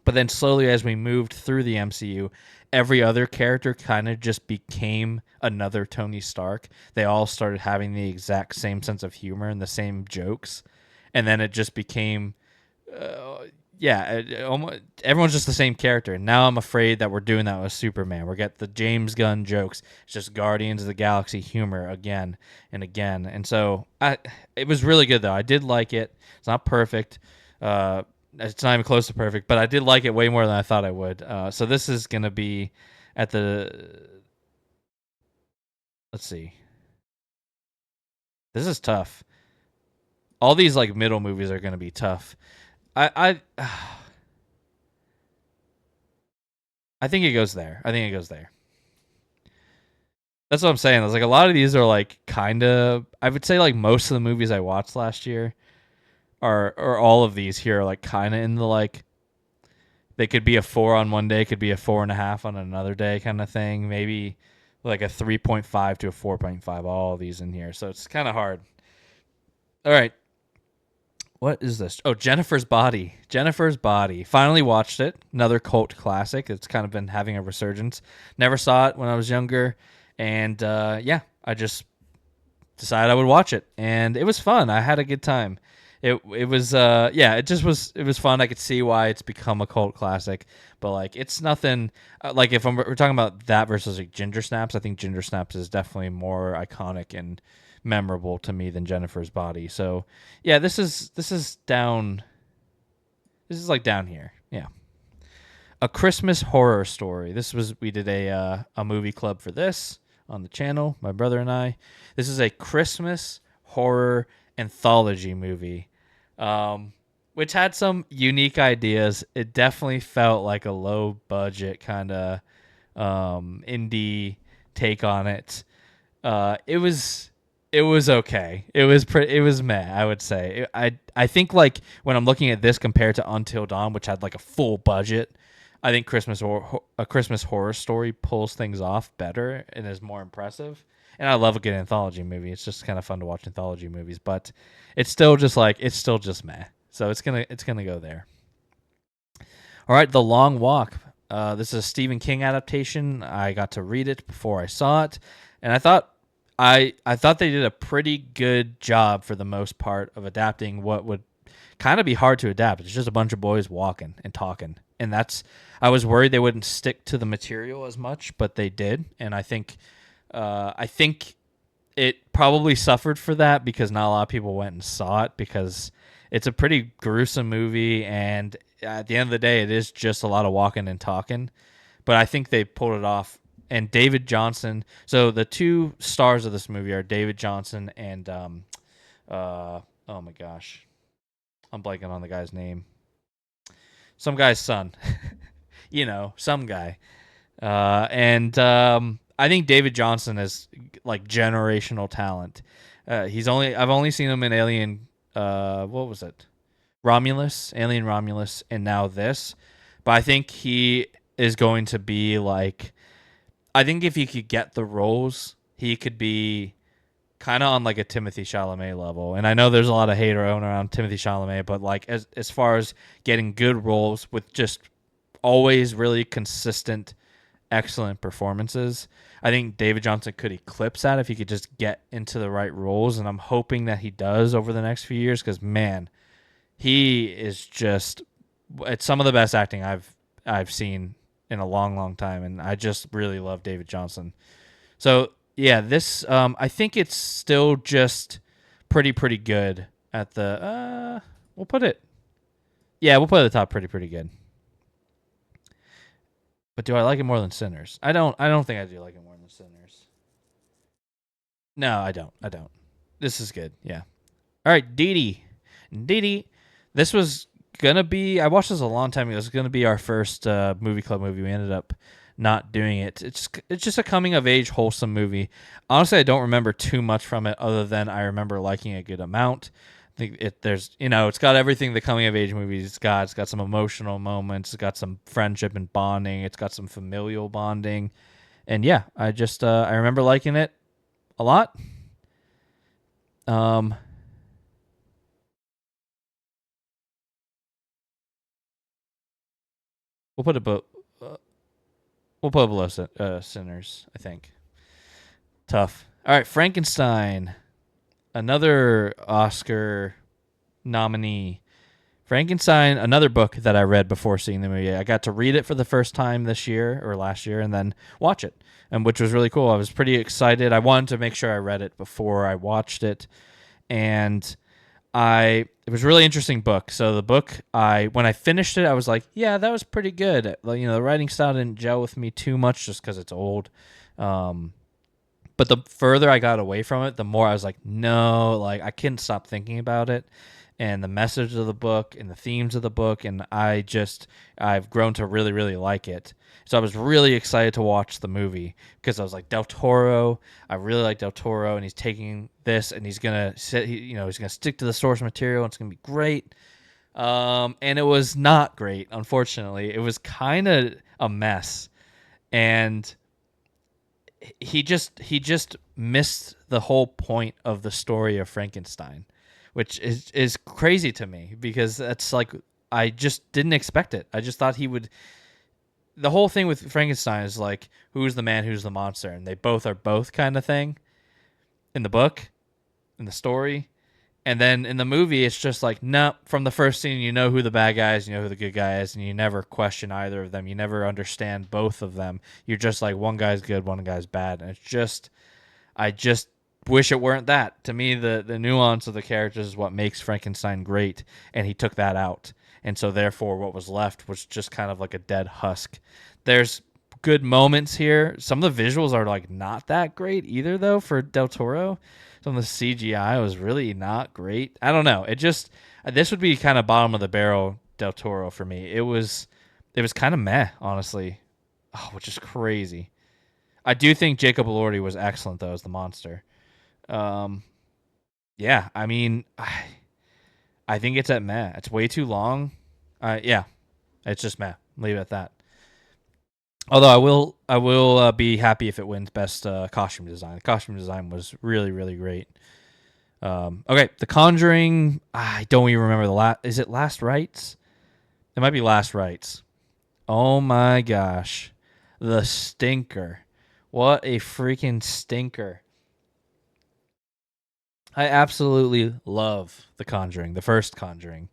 But then slowly, as we moved through the MCU, every other character kind of just became another Tony Stark. They all started having the exact same sense of humor and the same jokes, and then it just became, everyone's just the same character. And now I'm afraid that we're doing that with Superman. We get the James Gunn jokes. It's just Guardians of the Galaxy humor again and again. And so it was really good though. I did like it. It's not perfect. It's not even close to perfect, but I did like it way more than I thought I would. So this is going to be at the. Let's see. This is tough. All these like middle movies are going to be tough. I I think it goes there. I think it goes there. That's what I'm saying. It's like a lot of these are like kind of. I would say like most of the movies I watched last year are, or all of these here are like kind of in the like. They could be a 4 on one day, could be a 4.5 on another day, kind of thing. Maybe like a 3.5 to a 4.5. All of these in here, so it's kind of hard. All right. What is this? Oh, Jennifer's Body. Jennifer's Body. Finally watched it. Another cult classic. It's kind of been having a resurgence. Never saw it when I was younger. And yeah, I just decided I would watch it. And it was fun. I had a good time. It was it was fun. I could see why it's become a cult classic. But like it's nothing like if we're talking about that versus like Ginger Snaps, I think Ginger Snaps is definitely more iconic and memorable to me than Jennifer's Body. So yeah, this is down. This is like down here. Yeah, A Christmas Horror Story. We did a movie club for this on the channel. My brother and I. This is a Christmas horror anthology movie, which had some unique ideas. It definitely felt like a low budget kind of indie take on it. It was okay. It was meh, I would say. I think like when I'm looking at this compared to Until Dawn, which had like a full budget, I think A Christmas Horror Story pulls things off better and is more impressive. And I love a good anthology movie. It's just kind of fun to watch anthology movies, but it's still just meh. So it's gonna go there. All right, The Long Walk. This is a Stephen King adaptation. I got to read it before I saw it, and I thought they did a pretty good job for the most part of adapting what would kind of be hard to adapt. It's just a bunch of boys walking and talking, and I was worried they wouldn't stick to the material as much, but they did, and I think it probably suffered for that because not a lot of people went and saw it because it's a pretty gruesome movie, and at the end of the day, it is just a lot of walking and talking. But I think they pulled it off. And David Johnson. So the two stars of this movie are David Johnson and oh my gosh, I'm blanking on the guy's name. Some guy's son, some guy. And I think David Johnson is like generational talent. I've only seen him in Alien. What was it? Alien Romulus, and now this. But I think he is going to be like. I think if he could get the roles, he could be kind of on like a Timothy Chalamet level. And I know there's a lot of hate around Timothy Chalamet, but like as far as getting good roles with just always really consistent, excellent performances, I think David Johnson could eclipse that if he could just get into the right roles. And I'm hoping that he does over the next few years, because man, he is just, it's some of the best acting I've seen in a long, long time, and I just really love David Johnson. So yeah, this I think it's still just pretty good at the we'll put it, yeah, we'll put it at the top, pretty good. But do I like it more than Sinners? I don't think I do like it more than Sinners. No, I don't. This is good. Yeah. All right, Dee Dee. This was gonna be. I watched this a long time ago. It was gonna be our first movie club movie. We ended up not doing it. It's just a coming of age wholesome movie. Honestly, I don't remember too much from it other than I remember liking a good amount. I think there's it's got everything the coming of age movies it's got. It's got some emotional moments. It's got some friendship and bonding. It's got some familial bonding, and yeah, I remember liking it a lot. Um, we'll put it, but we'll put it below Sinners. I think tough. All right, Frankenstein, another Oscar nominee. Frankenstein, another book that I read before seeing the movie. I got to read it for the first time this year or last year, and then watch it, and which was really cool. I was pretty excited. I wanted to make sure I read it before I watched it, and it was a really interesting book. So the book, when I finished it, I was like, yeah, that was pretty good. The writing style didn't gel with me too much just because it's old. But the further I got away from it, the more I was like, no, like I couldn't stop thinking about it and the message of the book and the themes of the book, and I've grown to really, really like it. So I was really excited to watch the movie because I was like, Del Toro, I really like Del Toro, and he's taking this and he's gonna he's gonna stick to the source material, and it's gonna be great. And it was not great, unfortunately. It was kind of a mess, and he just missed the whole point of the story of Frankenstein, which is crazy to me because that's like I just didn't expect it. I just thought he would. The whole thing with Frankenstein is like who's the man, who's the monster, and they both are both kind of thing in the book, in the story. And then in the movie, it's just like, no, from the first scene, you know who the bad guy is, you know who the good guy is, and you never question either of them. You never understand both of them. You're just like, one guy's good, one guy's bad. And it's just, I just wish it weren't that. To me, the nuance of the characters is what makes Frankenstein great, and he took that out. And so therefore, what was left was just kind of like a dead husk. There's good moments here. Some of the visuals are like not that great either, though, for Del Toro. Some of the CGI was really not great. I don't know. It just this would be kind of bottom of the barrel Del Toro for me. It was kind of meh, honestly. Oh, which is crazy. I do think Jacob Elordi was excellent though as the monster. Yeah, I mean, I think it's at meh. It's way too long. Yeah, it's just meh. Leave it at that. Although I will be happy if it wins best costume design. The costume design was really, really great. Okay, The Conjuring. I don't even remember the last. Is it Last Rites? It might be Last Rites. Oh my gosh, the stinker! What a freaking stinker! I absolutely love The Conjuring, the first Conjuring.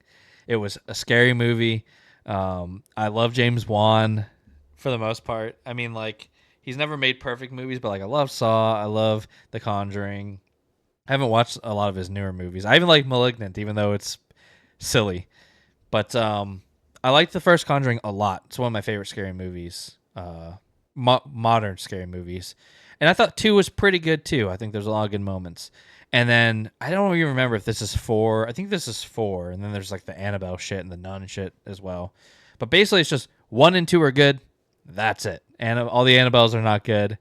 It was a scary movie. I love James Wan for the most part. I mean, like, he's never made perfect movies, but like I love Saw, I love The Conjuring. I haven't watched a lot of his newer movies. I even like Malignant, even though it's silly. But I like the first Conjuring a lot. It's one of my favorite scary movies, modern scary movies. And I thought 2 was pretty good too. I think there's a lot of good moments. And then I don't even remember if this is 4. I think this is 4. And then there's like the Annabelle shit and the Nun shit as well. But basically, it's just 1 and 2 are good. That's it. And all the Annabelles are not good.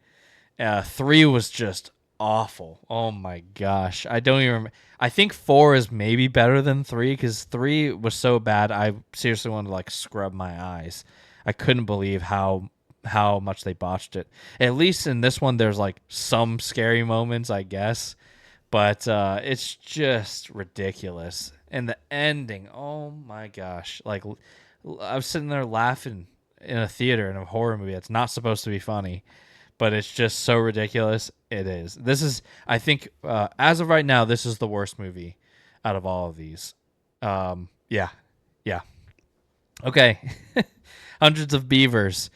3 was just awful. Oh my gosh. I don't even remember. I think 4 is maybe better than 3 because 3 was so bad. I seriously wanted to like scrub my eyes. I couldn't believe how much they botched it. At least in this one, there's like some scary moments, I guess. but it's just ridiculous. And the ending, oh my gosh! Like I was sitting there laughing in a theater in a horror movie that's not supposed to be funny, but it's just so ridiculous. It is. This is, I think, as of right now, this is the worst movie out of all of these. Yeah, yeah. Okay, Hundreds of Beavers.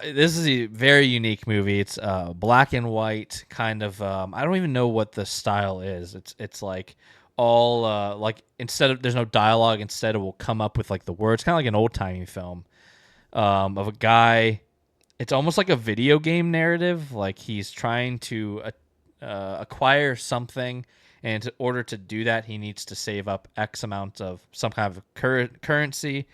This is a very unique movie. It's black and white, kind of. I don't even know what the style is. It's like all like instead of there's no dialogue. Instead, it will come up with like the words, kind of like an old timey film of a guy. It's almost like a video game narrative. Like he's trying to acquire something, and in order to do that, he needs to save up X amount of some kind of currency,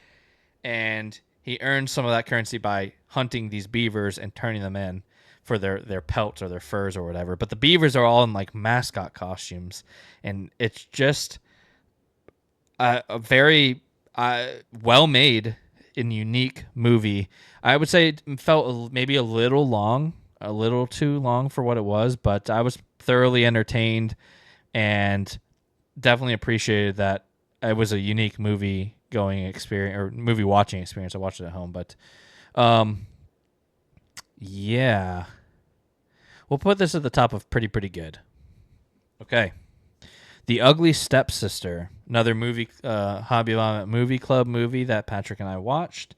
and he earns some of that currency by hunting these beavers and turning them in for their pelts or their furs or whatever. But the beavers are all in like mascot costumes, and it's just a very well made and unique movie. I would say it felt maybe a little long, a little too long for what it was, but I was thoroughly entertained and definitely appreciated that it was a unique movie going experience or movie watching experience. I watched it at home, but yeah, we'll put this at the top of pretty good. Okay, The Ugly Stepsister, another movie, Hobby Vomit movie club movie that Patrick and I watched.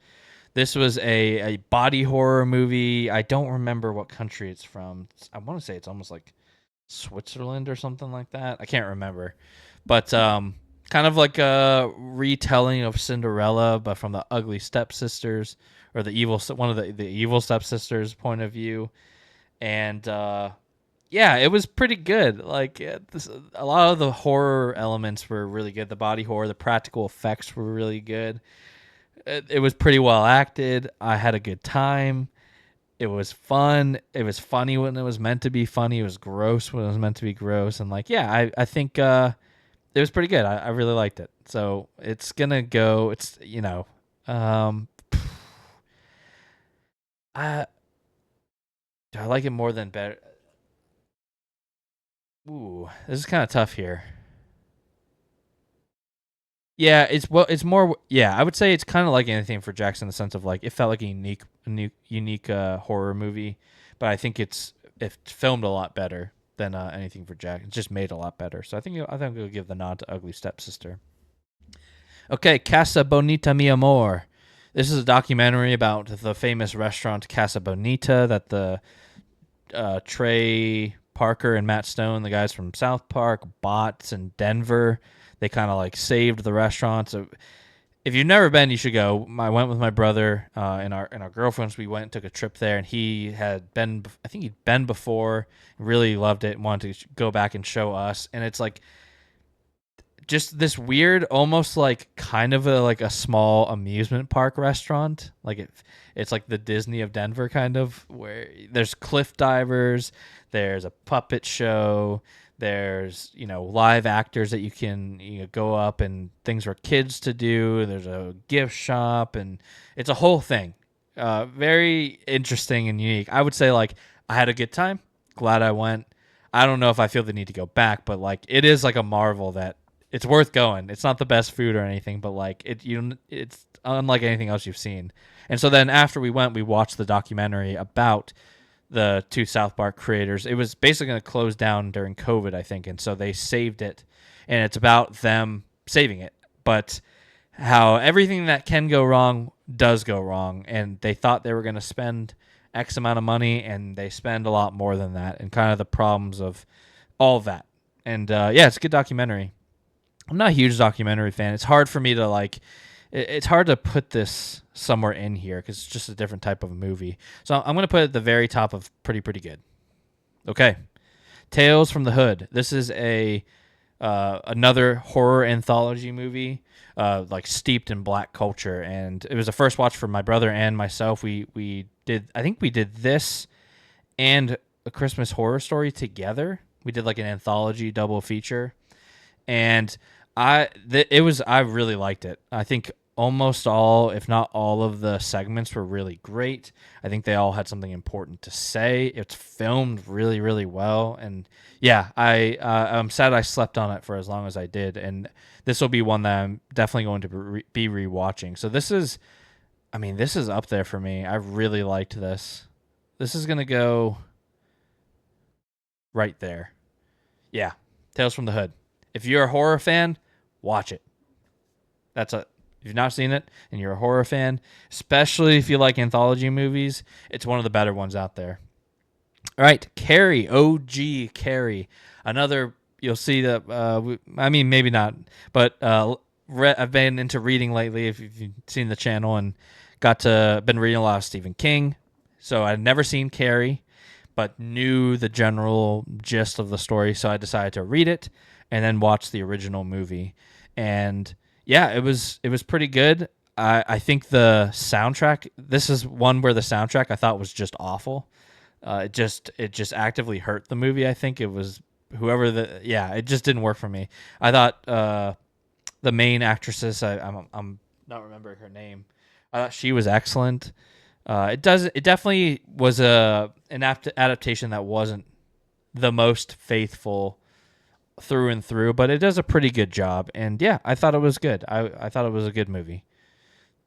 This was a body horror movie. I don't remember what country it's from. I want to say it's almost like Switzerland or something like that. I can't remember, but kind of like a retelling of Cinderella, but from the ugly stepsisters or the evil one of the evil stepsisters point of view, and yeah, it was pretty good. Like a lot of the horror elements were really good. The body horror, the practical effects were really good. It was pretty well acted. I had a good time. It was fun. It was funny when it was meant to be funny. It was gross when it was meant to be gross. And like, yeah, I think it was pretty good. I really liked it. So it's gonna go. It's I do I like it more than better. Ooh, this is kind of tough here. Yeah, it's more. Yeah, I would say it's kind of like anything for Jackson in the sense of like it felt like a unique horror movie, but I think it's filmed a lot better than anything for Jack. It's just made a lot better. So I think we'll give the nod to Ugly Stepsister. Okay, Casa Bonita Mi Amor. This is a documentary about the famous restaurant Casa Bonita that the Trey Parker and Matt Stone, the guys from South Park, bought in Denver. They kind of like saved the restaurant. So if you've never been, you should go. I went with my brother and our girlfriends. We went and took a trip there, and he had been. I think he'd been before. Really loved it. Wanted to go back and show us. And it's like just this weird, almost like kind of like a small amusement park restaurant. Like it's like the Disney of Denver, kind of, where there's cliff divers, there's a puppet show, there's live actors that you can go up and things for kids to do. There's a gift shop, and it's a whole thing. Very interesting and unique. I would say like I had a good time. Glad I went. I don't know if I feel the need to go back, but like it is like a marvel that it's worth going. It's not the best food or anything, but like it's unlike anything else you've seen. And so then after we went, we watched the documentary about the two South Park creators. It was basically going to close down during COVID, I think, and so they saved it. And it's about them saving it, but how everything that can go wrong does go wrong. And they thought they were going to spend X amount of money, and they spend a lot more than that, and kind of the problems of all of that. And yeah, it's a good documentary. I'm not a huge documentary fan. It's hard for me to like. It's hard to put this somewhere in here because it's just a different type of movie. So I'm going to put it at the very top of pretty good. Okay, Tales from the Hood. This is a another horror anthology movie, like steeped in black culture, and it was a first watch for my brother and myself. We did. I think we did this and A Christmas Horror Story together. We did like an anthology double feature, and I really liked it. I think almost all, if not all of the segments were really great. I think they all had something important to say. It's filmed really, really well, and yeah, I'm sad I slept on it for as long as I did, and this will be one that I'm definitely going to be rewatching. So this is, I mean, this is up there for me. I really liked this. This is gonna go right there. Yeah, Tales from the Hood. If you're a horror fan, watch it. That's a If you've not seen it and you're a horror fan, especially if you like anthology movies, it's one of the better ones out there. All right, Carrie, OG Carrie, another. You'll see that. I mean, maybe not, but I've been into reading lately. If you've seen the channel and been reading a lot of Stephen King, so I'd never seen Carrie, but knew the general gist of the story, so I decided to read it and then watch the original movie. And yeah, it was pretty good. I think the soundtrack. This is one where the soundtrack I thought was just awful. It just actively hurt the movie. I think it was whoever the yeah. It just didn't work for me. I thought the main actress. I'm not remembering her name. I thought she was excellent. It definitely was an adaptation that wasn't the most faithful through and through, but it does a pretty good job. And yeah, I thought it was good. I thought it was a good movie.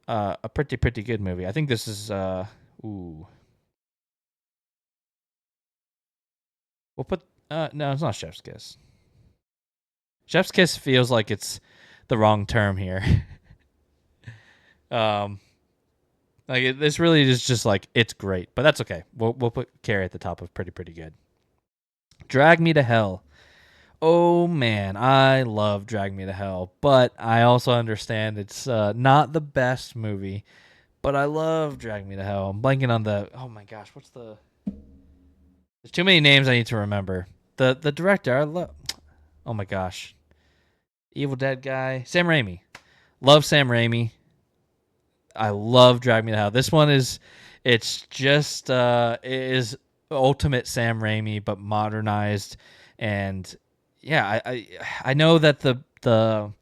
A pretty good movie. I think this is ooh. We'll put no, it's not Chef's Kiss. Chef's Kiss feels like it's the wrong term here. um this really is just like it's great, but that's okay. We'll put Carrie at the top of pretty good. Drag Me to Hell. Oh man, I love Drag Me to Hell, but I also understand it's not the best movie. But I love Drag Me to Hell. I'm blanking on the. Oh my gosh, what's the? There's too many names I need to remember. The director, I love. Oh my gosh, Evil Dead guy, Sam Raimi. Love Sam Raimi. I love Drag Me to Hell. This one is, it's just it is ultimate Sam Raimi, but modernized. And yeah, I know that the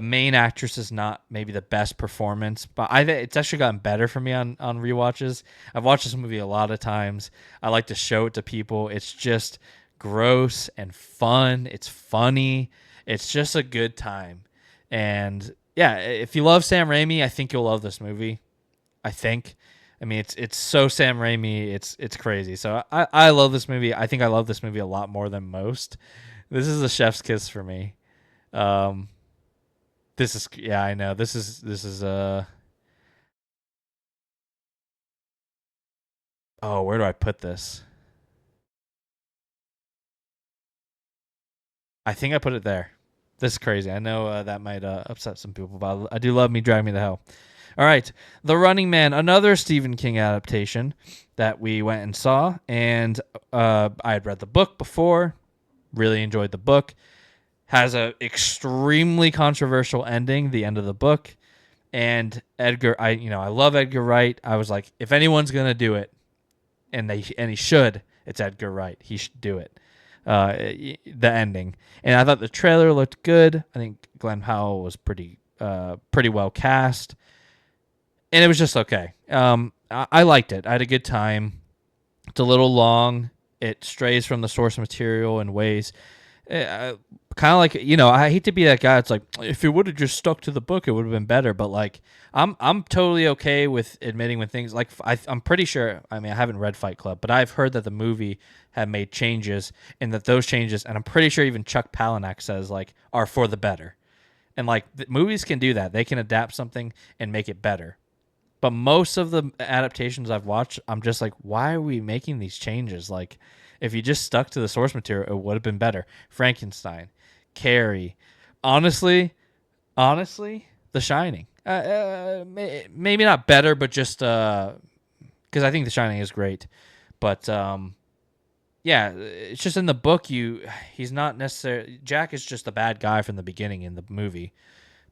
main actress is not maybe the best performance, but it's actually gotten better for me on rewatches. I've watched this movie a lot of times. I like to show it to people. It's just gross and fun. It's funny. It's just a good time. And yeah, if you love Sam Raimi, I think you'll love this movie. I think. I mean, it's so Sam Raimi. It's crazy. So I love this movie. I think I love this movie a lot more than most. This is a chef's kiss for me. Um, this is yeah, I know. This is oh, where do I put this? I think I put it there. This is crazy. I know that might upset some people, but I do love me Drag Me to Hell. All right, The Running Man, another Stephen King adaptation that we went and saw, and I had read the book before. Really enjoyed the book. Has a extremely controversial ending, the end of the book. And Edgar, I love Edgar Wright. I was like, if anyone's gonna do it, and he should, it's Edgar Wright. He should do it. The ending, and I thought the trailer looked good. I think Glenn Powell was pretty well cast, and it was just okay. I liked it. I had a good time. It's a little long. It strays from the source material in ways. Kind of like I hate to be that guy. It's like if it would have just stuck to the book, it would have been better. But like I'm totally okay with admitting when things like I'm pretty sure. I mean, I haven't read Fight Club, but I've heard that the movie had made changes, and that those changes, and I'm pretty sure even Chuck Palahniuk says like are for the better. And like movies can do that; they can adapt something and make it better. But most of the adaptations I've watched, I'm just like, why are we making these changes? Like, if you just stuck to the source material, it would have been better. Frankenstein, Carrie, honestly, The Shining. Maybe not better, but just because I think The Shining is great. But yeah, it's just in the book. He's not necessarily Jack is just a bad guy from the beginning in the movie,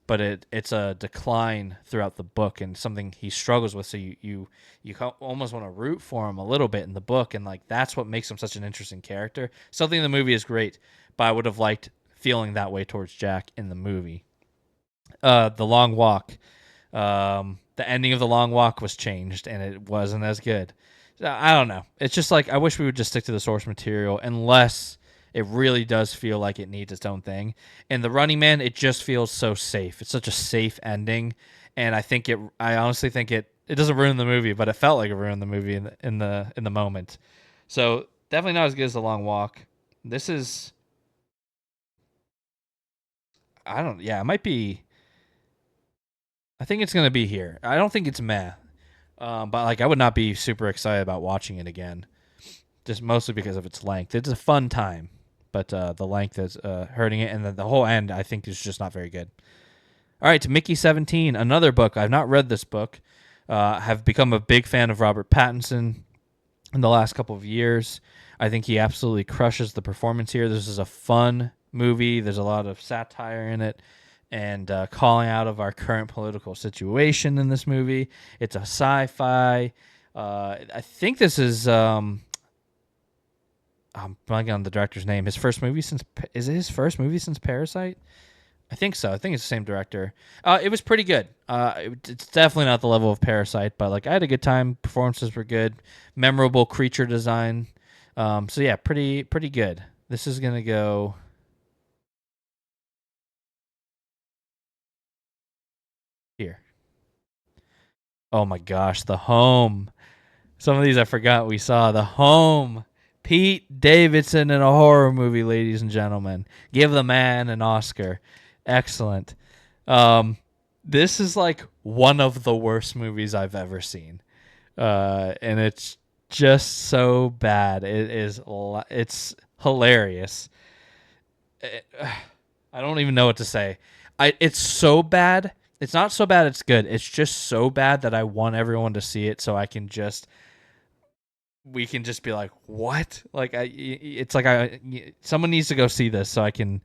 but it's a decline throughout the book and something he struggles with. So you almost want to root for him a little bit in the book, and like that's what makes him such an interesting character. Something in the movie is great, but I would have liked feeling that way towards Jack in the movie. The Long Walk. The ending of The Long Walk was changed, and it wasn't as good. So, I don't know. It's just like I wish we would just stick to the source material, unless it really does feel like it needs its own thing. And The Running Man, it just feels so safe. It's such a safe ending, and I honestly think it doesn't ruin the movie, but it felt like it ruined the movie in the moment. So definitely not as good as The Long Walk. This is, I don't, yeah, it might be. I think it's gonna be here. I don't think it's meh, but like I would not be super excited about watching it again, just mostly because of its length. It's a fun time, but the length is hurting it, and the whole end I think is just not very good. All right, to Mickey 17, another book. I've not read this book. Have become a big fan of Robert Pattinson in the last couple of years. I think he absolutely crushes the performance here. This is a fun movie. There's a lot of satire in it and calling out of our current political situation in this movie. It's a sci-fi. I think this is. I'm blanking on the director's name. His first movie since is it his first movie since Parasite? I think so. I think it's the same director. It was pretty good. It's definitely not the level of Parasite, but like I had a good time. Performances were good. Memorable creature design. So yeah, pretty good. This is gonna go here. Oh my gosh, The Home. Some of these I forgot we saw. The Home. Pete Davidson in a horror movie, ladies and gentlemen. Give the man an Oscar. Excellent. This is like one of the worst movies I've ever seen. And it's just so bad. It's hilarious. I don't even know what to say. It's so bad. It's not so bad it's good. It's just so bad that I want everyone to see it so we can just be like, what? Like it's like someone needs to go see this so I can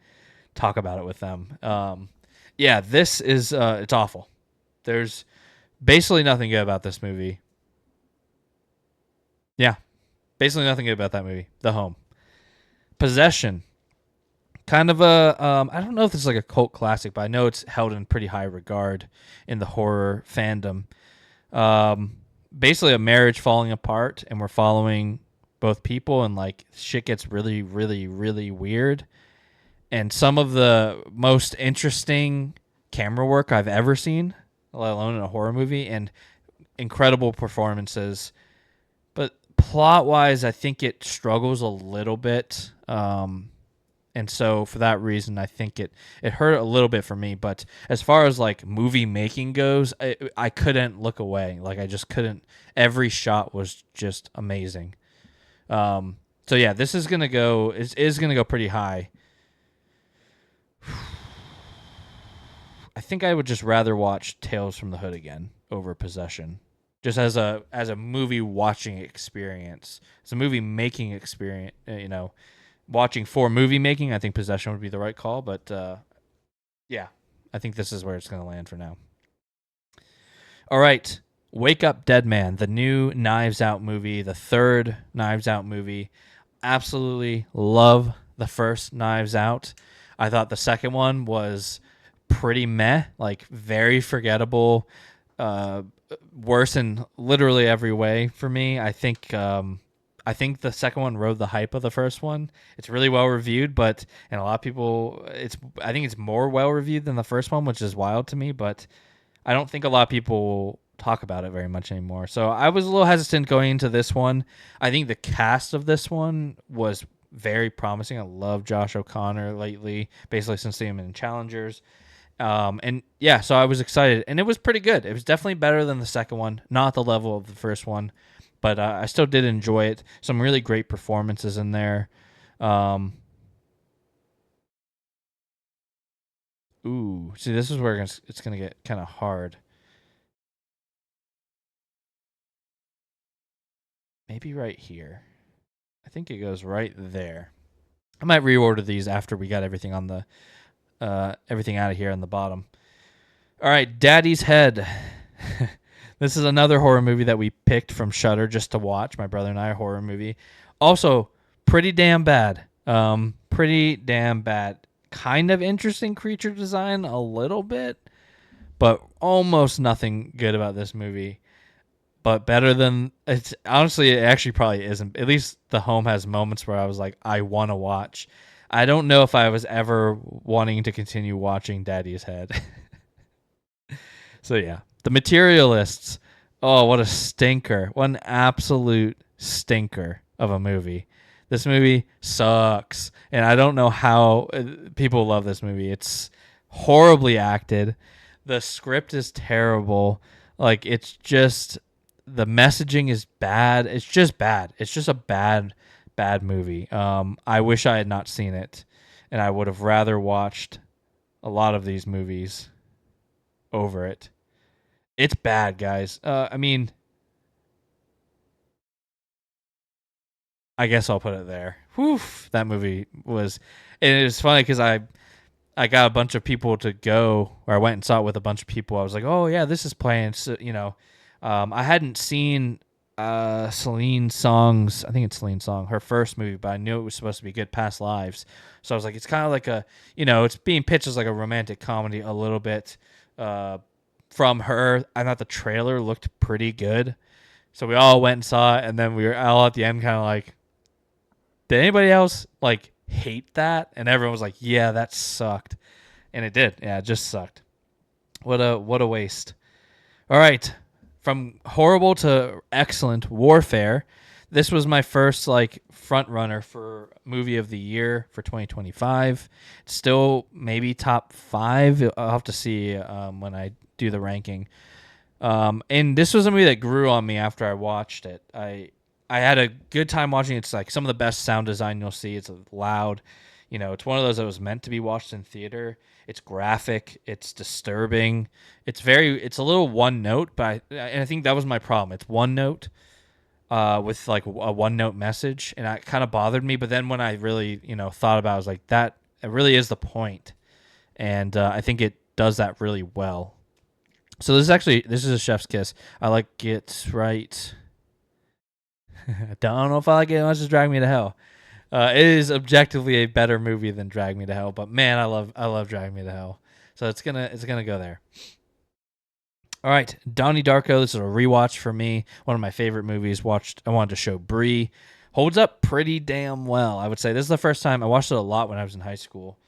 talk about it with them. Yeah, this is it's awful. There's basically nothing good about this movie. Yeah, basically nothing good about that movie. The Home. Possession. Kind of a I don't know if this is like a cult classic, but I know it's held in pretty high regard in the horror fandom. Basically a marriage falling apart, and we're following both people, and like shit gets really, really, really weird. And some of the most interesting camera work I've ever seen, let alone in a horror movie, and incredible performances. But plot wise, I think it struggles a little bit. And so for that reason, I think it hurt a little bit for me. But as far as like movie making goes, I couldn't look away. Like I just couldn't. Every shot was just amazing. So yeah, this is gonna go is gonna go pretty high. I think I would just rather watch Tales from the Hood again over Possession, just as a movie watching experience. It's a movie making experience. Watching for movie making, I think Possession would be the right call. But yeah, I think this is where it's going to land for now. All right, Wake Up Dead Man, the new Knives Out movie, the third Knives Out movie. Absolutely love the first Knives Out. I thought the second one was pretty meh, like very forgettable, worse in literally every way for me. I think the second one rode the hype of the first one. It's really well reviewed, and a lot of people, I think it's more well reviewed than the first one, which is wild to me. But I don't think a lot of people talk about it very much anymore. So I was a little hesitant going into this one. I think the cast of this one was very promising. I love Josh O'Connor lately, basically since seeing him in Challengers. And yeah, so I was excited, and it was pretty good. It was definitely better than the second one, not the level of the first one, but I still did enjoy it. Some really great performances in there. See, this is where it's gonna get kind of hard. Maybe right here. I think it goes right there. I might reorder these after we got everything on the everything out of here on the bottom. All right, Daddy's Head. This is another horror movie that we picked from Shudder just to watch. My brother and I, a horror movie. Also, pretty damn bad. Pretty damn bad. Kind of interesting creature design, a little bit, but almost nothing good about this movie. But better than it's honestly, it actually probably isn't. At least The Home has moments where I was like, I want to watch. I don't know if I was ever wanting to continue watching Daddy's Head. So yeah, The Materialists. Oh, what a stinker! What an absolute stinker of a movie. This movie sucks, and I don't know how people love this movie. It's horribly acted. The script is terrible. Like it's just the messaging is bad. It's just bad. It's just a bad movie. I wish I had not seen it, and I would have rather watched a lot of these movies over it. It's bad, guys. I mean, I guess I'll put it there. Whew, that movie was, and it was funny because I got a bunch of people to go, or I went and saw it with a bunch of people. I was like, oh yeah, this is playing. So, I hadn't seen Celine Song's, I think it's Celine Song, her first movie, but I knew it was supposed to be good. Past Lives. So I was like, it's kind of like it's being pitched as like a romantic comedy a little bit. From her, I thought the trailer looked pretty good. So we all went and saw it, and then we were all at the end kind of like, did anybody else like hate that? And everyone was like, yeah, that sucked. And it did. Yeah, it just sucked. What a waste. All right. From horrible to excellent, Warfare. This was my first like front runner for movie of the year for 2025. It's still maybe top 5. I'll have to see when I do the ranking. And this was a movie that grew on me after I watched it. I had a good time watching it. It's like some of the best sound design you'll see. It's loud. It's one of those that was meant to be watched in theater. It's graphic. It's disturbing. It's a little one note, but and I think that was my problem. It's one note with like a one note message, and it kind of bothered me. But then when I really, thought about it, I was like, that it really is the point. And I think it does that really well. So this is a chef's kiss. I like it right. I don't know if I like it as much as Drag Me to Hell. It is objectively a better movie than Drag Me to Hell, but man, I love Drag Me to Hell. So it's gonna go there. All right, Donnie Darko. This is a rewatch for me. One of my favorite movies. I wanted to show Brie. Holds up pretty damn well, I would say. This is the first time I watched it a lot when I was in high school.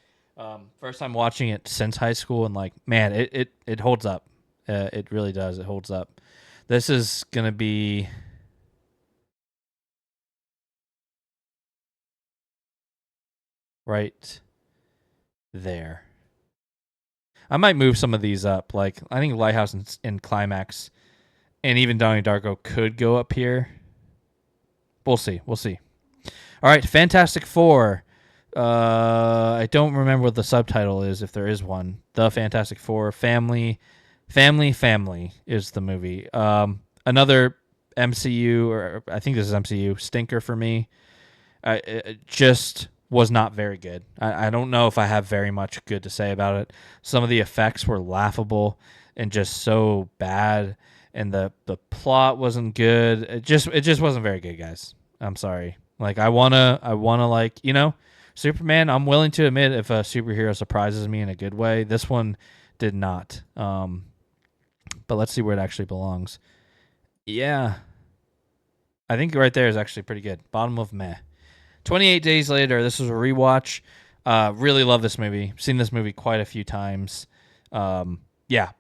First time watching it since high school, and like, man, it holds up. It really does. It holds up. This is gonna be right there. I might move some of these up. Like I think Lighthouse and Climax, and even Donnie Darko could go up here. We'll see. We'll see. All right, Fantastic Four. I don't remember what the subtitle is, if there is one. The Fantastic Four. Family is the movie. Another MCU, or I think this is MCU stinker for me. It just was not very good. I don't know if I have very much good to say about it. Some of the effects were laughable and just so bad, and the plot wasn't good. It just wasn't very good, guys. I'm sorry. Like I wanna like Superman. I'm willing to admit if a superhero surprises me in a good way. This one did not. But let's see where it actually belongs. Yeah, I think right there is actually pretty good. Bottom of meh. 28 Days Later. This was a rewatch. Really love this movie. Seen this movie quite a few times. Yeah.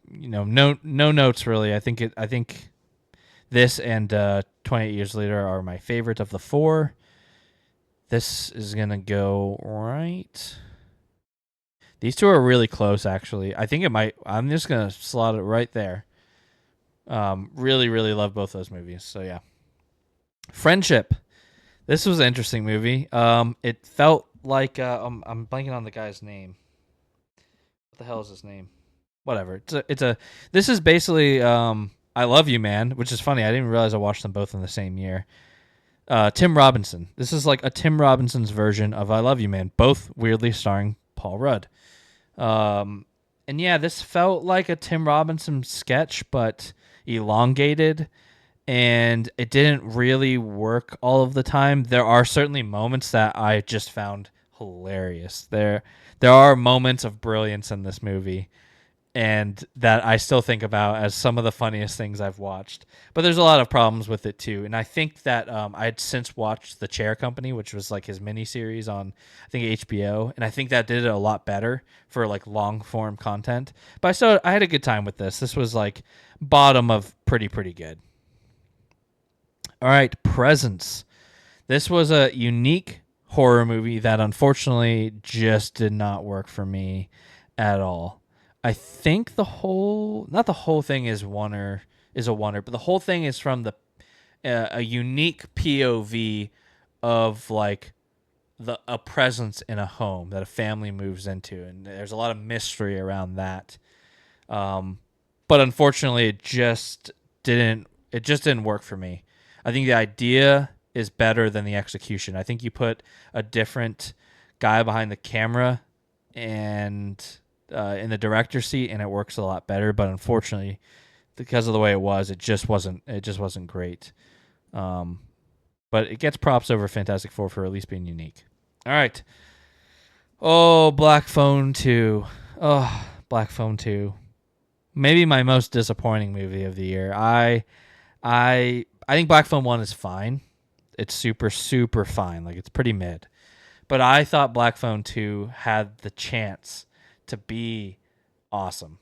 No notes really. I think this and 28 Years Later are my favorite of the 4. This is gonna go right. These two are really close, actually. I think it might. I'm just gonna slot it right there. Really, really love both those movies. So yeah. Friendship. This was an interesting movie. It felt like I'm blanking on the guy's name. What the hell is his name? Whatever. This is basically I Love You Man, which is funny. I didn't realize I watched them both in the same year. Tim Robinson. This is like a Tim Robinson's version of I Love You Man, both weirdly starring Paul Rudd. And yeah, this felt like a Tim Robinson sketch, but elongated, and it didn't really work all of the time. There are certainly moments that I just found hilarious. There are moments of brilliance in this movie, and that I still think about as some of the funniest things I've watched. But there's a lot of problems with it too, and I think that I had since watched The Chair Company, which was like his miniseries on I think HBO, and I think that did it a lot better for like long form content. But I had a good time with this. This was like bottom of pretty good. All right, Presence. This was a unique horror movie that unfortunately just did not work for me at all. I think not the whole thing is a wonder, but the whole thing is from the a unique POV of like a presence in a home that a family moves into, and there's a lot of mystery around that. Um, but unfortunately, it just didn't work for me. I think the idea is better than the execution. I think you put a different guy behind the camera and in the director's seat, and it works a lot better. But unfortunately, because of the way it was, it just wasn't great. But it gets props over Fantastic Four for at least being unique. All right. Oh, Black Phone 2. Oh, Black Phone 2. Maybe my most disappointing movie of the year. I think Black Phone 1 is fine. It's super fine. Like, it's pretty mid. But I thought Black Phone 2 had the chance to be awesome.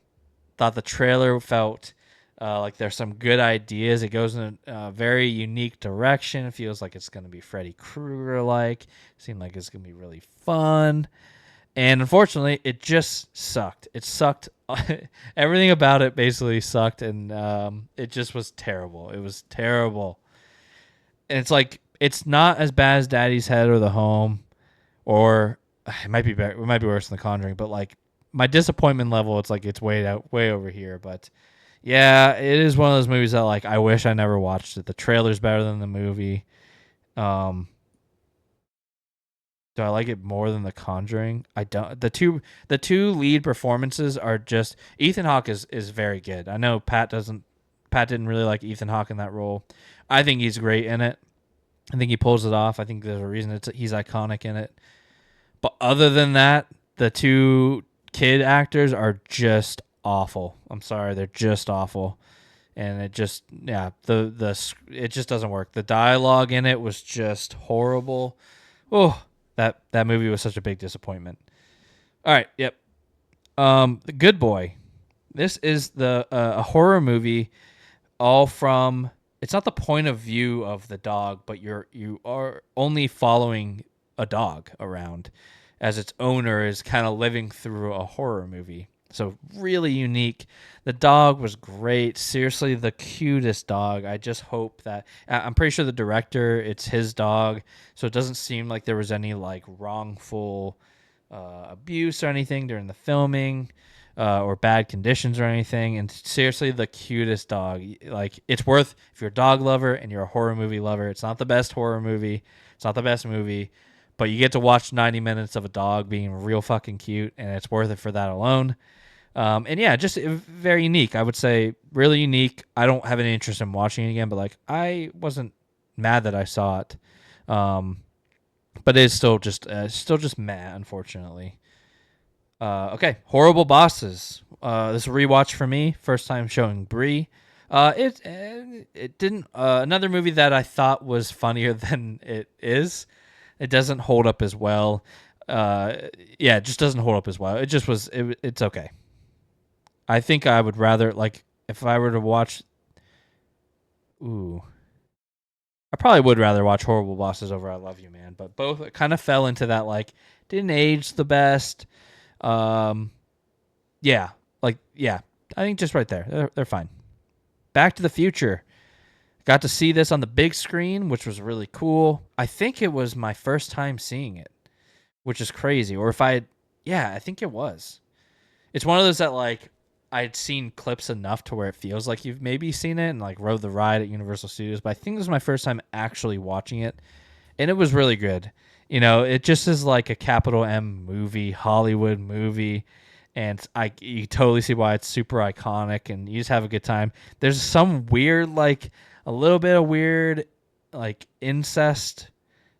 Thought the trailer felt like there's some good ideas. It goes in a very unique direction. It feels like it's going to be Freddy Krueger like. Seemed like it's going to be really fun. And unfortunately, it just sucked. It sucked. Everything about it basically sucked, and it just was terrible. It was terrible. And it's like, it's not as bad as Daddy's Head or The Home, or it might be better. It might be worse than The Conjuring. But like, my disappointment level, it's like it's way over here. But yeah, it is one of those movies that like I wish I never watched it. The trailer's better than the movie. Do I like it more than The Conjuring? I don't. The two lead performances are just Ethan Hawke is very good. I know Pat didn't really like Ethan Hawke in that role. I think he's great in it. I think he pulls it off. I think there's a reason he's iconic in it. But other than that, the two kid actors are just awful. I'm sorry, they're just awful. And it just it just doesn't work. The dialogue in it was just horrible. Oh, that movie was such a big disappointment. All right, yep. The Good Boy. This is a horror movie, all from. It's not the point of view of the dog, but you are only following a dog around, as its owner is kind of living through a horror movie. So really unique. The dog was great. Seriously, the cutest dog. I just hope that I'm pretty sure the director, it's his dog, so it doesn't seem like there was any like wrongful abuse or anything during the filming or bad conditions or anything. And seriously, the cutest dog. Like, it's worth, if you're a dog lover and you're a horror movie lover. It's not the best horror movie. It's not the best movie, but you get to watch 90 minutes of a dog being real fucking cute, and it's worth it for that alone. And yeah, just very unique. I would say really unique. I don't have any interest in watching it again, but like I wasn't mad that I saw it. But it's still just meh, unfortunately. Okay, Horrible Bosses. This is a rewatch for me. First time showing Brie. It didn't. Another movie that I thought was funnier than it is. It doesn't hold up as well. Yeah, it just doesn't hold up as well. It just was. It's okay. I think I would rather, like, if I were to watch. Ooh. I probably would rather watch Horrible Bosses over I Love You, Man. But both kind of fell into that, like, didn't age the best. Yeah. Like, yeah. I think just right there. They're fine. Back to the Future. Got to see this on the big screen, which was really cool. I think it was my first time seeing it, which is crazy. Or if I think it was. It's one of those that, like, I'd seen clips enough to where it feels like you've maybe seen it and like rode the ride at Universal Studios, but I think this was my first time actually watching it, and it was really good. You know, it just is like a capital M movie, Hollywood movie, and you totally see why it's super iconic, and you just have a good time. There's some weird, like a little bit of weird, like incest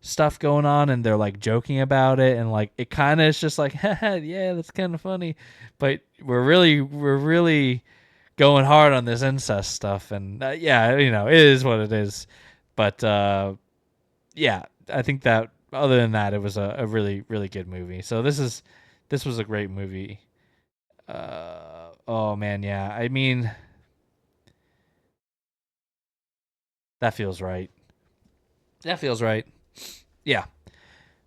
stuff going on, and they're like joking about it, and like it kind of is just like, yeah, that's kind of funny, but we're really going hard on this incest stuff, and yeah, it is what it is. But yeah, I think that other than that, it was a really really good movie. So this was a great movie. Oh man, yeah. I mean, that feels right. That feels right. Yeah.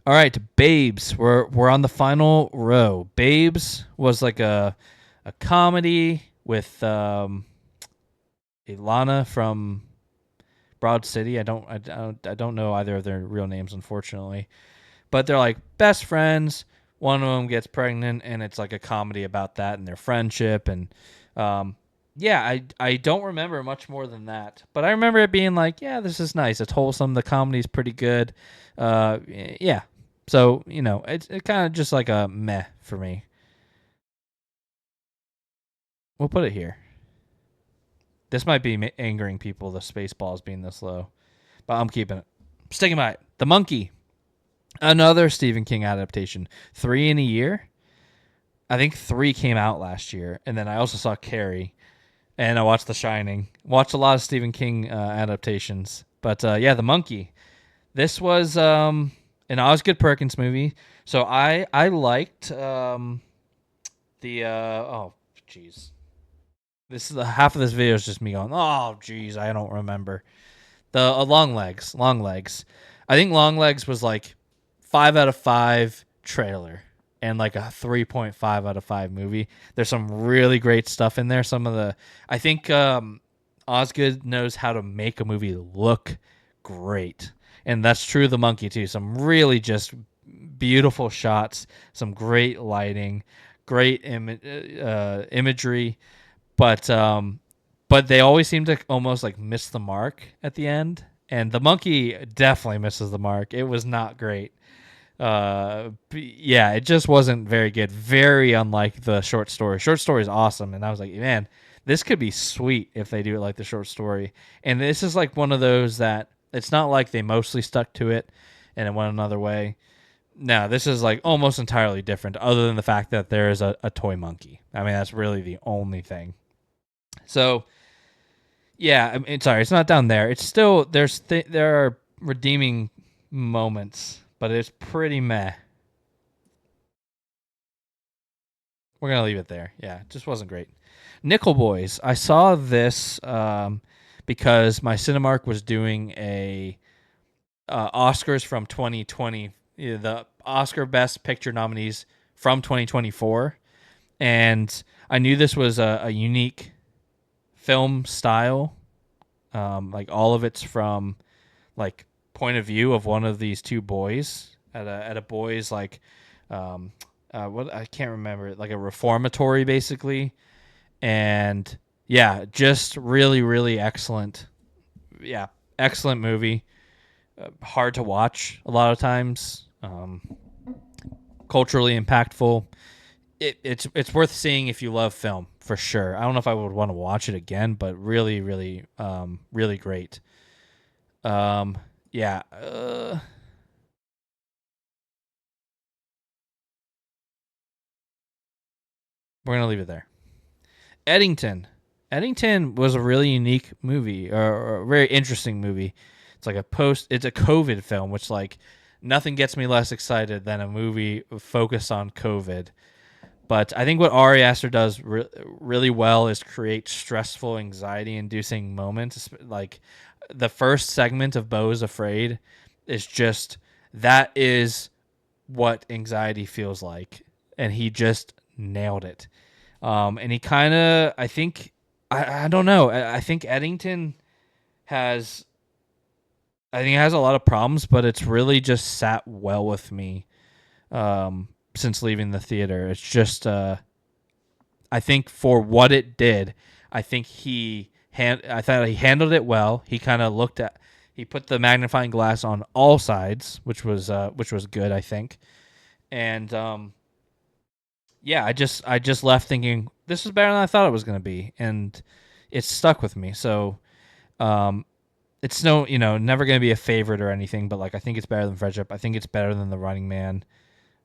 All right, Babes. We're on the final row. Babes was like a comedy with Ilana from Broad City. I don't know either of their real names, unfortunately. But they're like best friends. One of them gets pregnant, and it's like a comedy about that and their friendship. And yeah, I don't remember much more than that, but I remember it being like, yeah, this is nice. It's wholesome. The comedy's pretty good. Yeah. So it's kind of just like a meh for me. We'll put it here. This might be angering people, the Spaceballs being this low, but I'm keeping it. Sticking by it. The Monkey, another Stephen King adaptation. 3 in a year. I think 3 came out last year, and then I also saw Carrie, and I watched The Shining. Watched a lot of Stephen King adaptations, but yeah, The Monkey. This was an Osgood Perkins movie, so I liked the oh jeez, this is the half of this video is just me going, oh jeez, I don't remember the Long Legs. Long Legs. I think Long Legs was like 5 out of 5 trailer and like a 3.5 out of 5 movie. There's some really great stuff in there. Some of the I think Osgood knows how to make a movie look great. And that's true of The Monkey too. Some really just beautiful shots, some great lighting, great imagery, but they always seem to almost like miss the mark at the end. And The Monkey definitely misses the mark. It was not great. Yeah, it just wasn't very good. Very unlike the short story. Short story is awesome, and I was like, man, this could be sweet if they do it like the short story. And this is like one of those that it's not like they mostly stuck to it and it went another way. No, this is like almost entirely different, other than the fact that there is a toy monkey. I mean, that's really the only thing. So yeah, I mean, sorry, it's not down there. It's still there are redeeming moments, but it's pretty meh. We're gonna leave it there. Yeah, it just wasn't great. Nickel Boys. I saw this because my Cinemark was doing a Oscars from 2020, the Oscar Best Picture nominees from 2024, and I knew this was a unique film style. Like all of it's from like point of view of one of these two boys at a boys like what I can't remember, like a reformatory basically. And yeah, just really really excellent. Yeah, excellent movie. Hard to watch a lot of times. Culturally impactful. It's worth seeing if you love film for sure. I don't know if I would want to watch it again, but really really really great. Yeah. We're gonna leave it there. Eddington. Eddington was a really unique movie, or a very interesting movie. It's like it's a COVID film, which like nothing gets me less excited than a movie focused on COVID. But I think what Ari Aster does really well is create stressful, anxiety-inducing moments. Like the first segment of Beau is Afraid is just that is what anxiety feels like, and he just nailed it. And he kind of, I think, I don't know. I think Eddington has, I think it has a lot of problems, but it's really just sat well with me since leaving the theater. It's just, I think for what it did, I think I thought he handled it well. He kind of he put the magnifying glass on all sides, which was good, I think. And yeah, I just left thinking this is better than I thought it was going to be, and it stuck with me. So it's no, never going to be a favorite or anything, but like I think it's better than Friendship. I think it's better than The Running Man.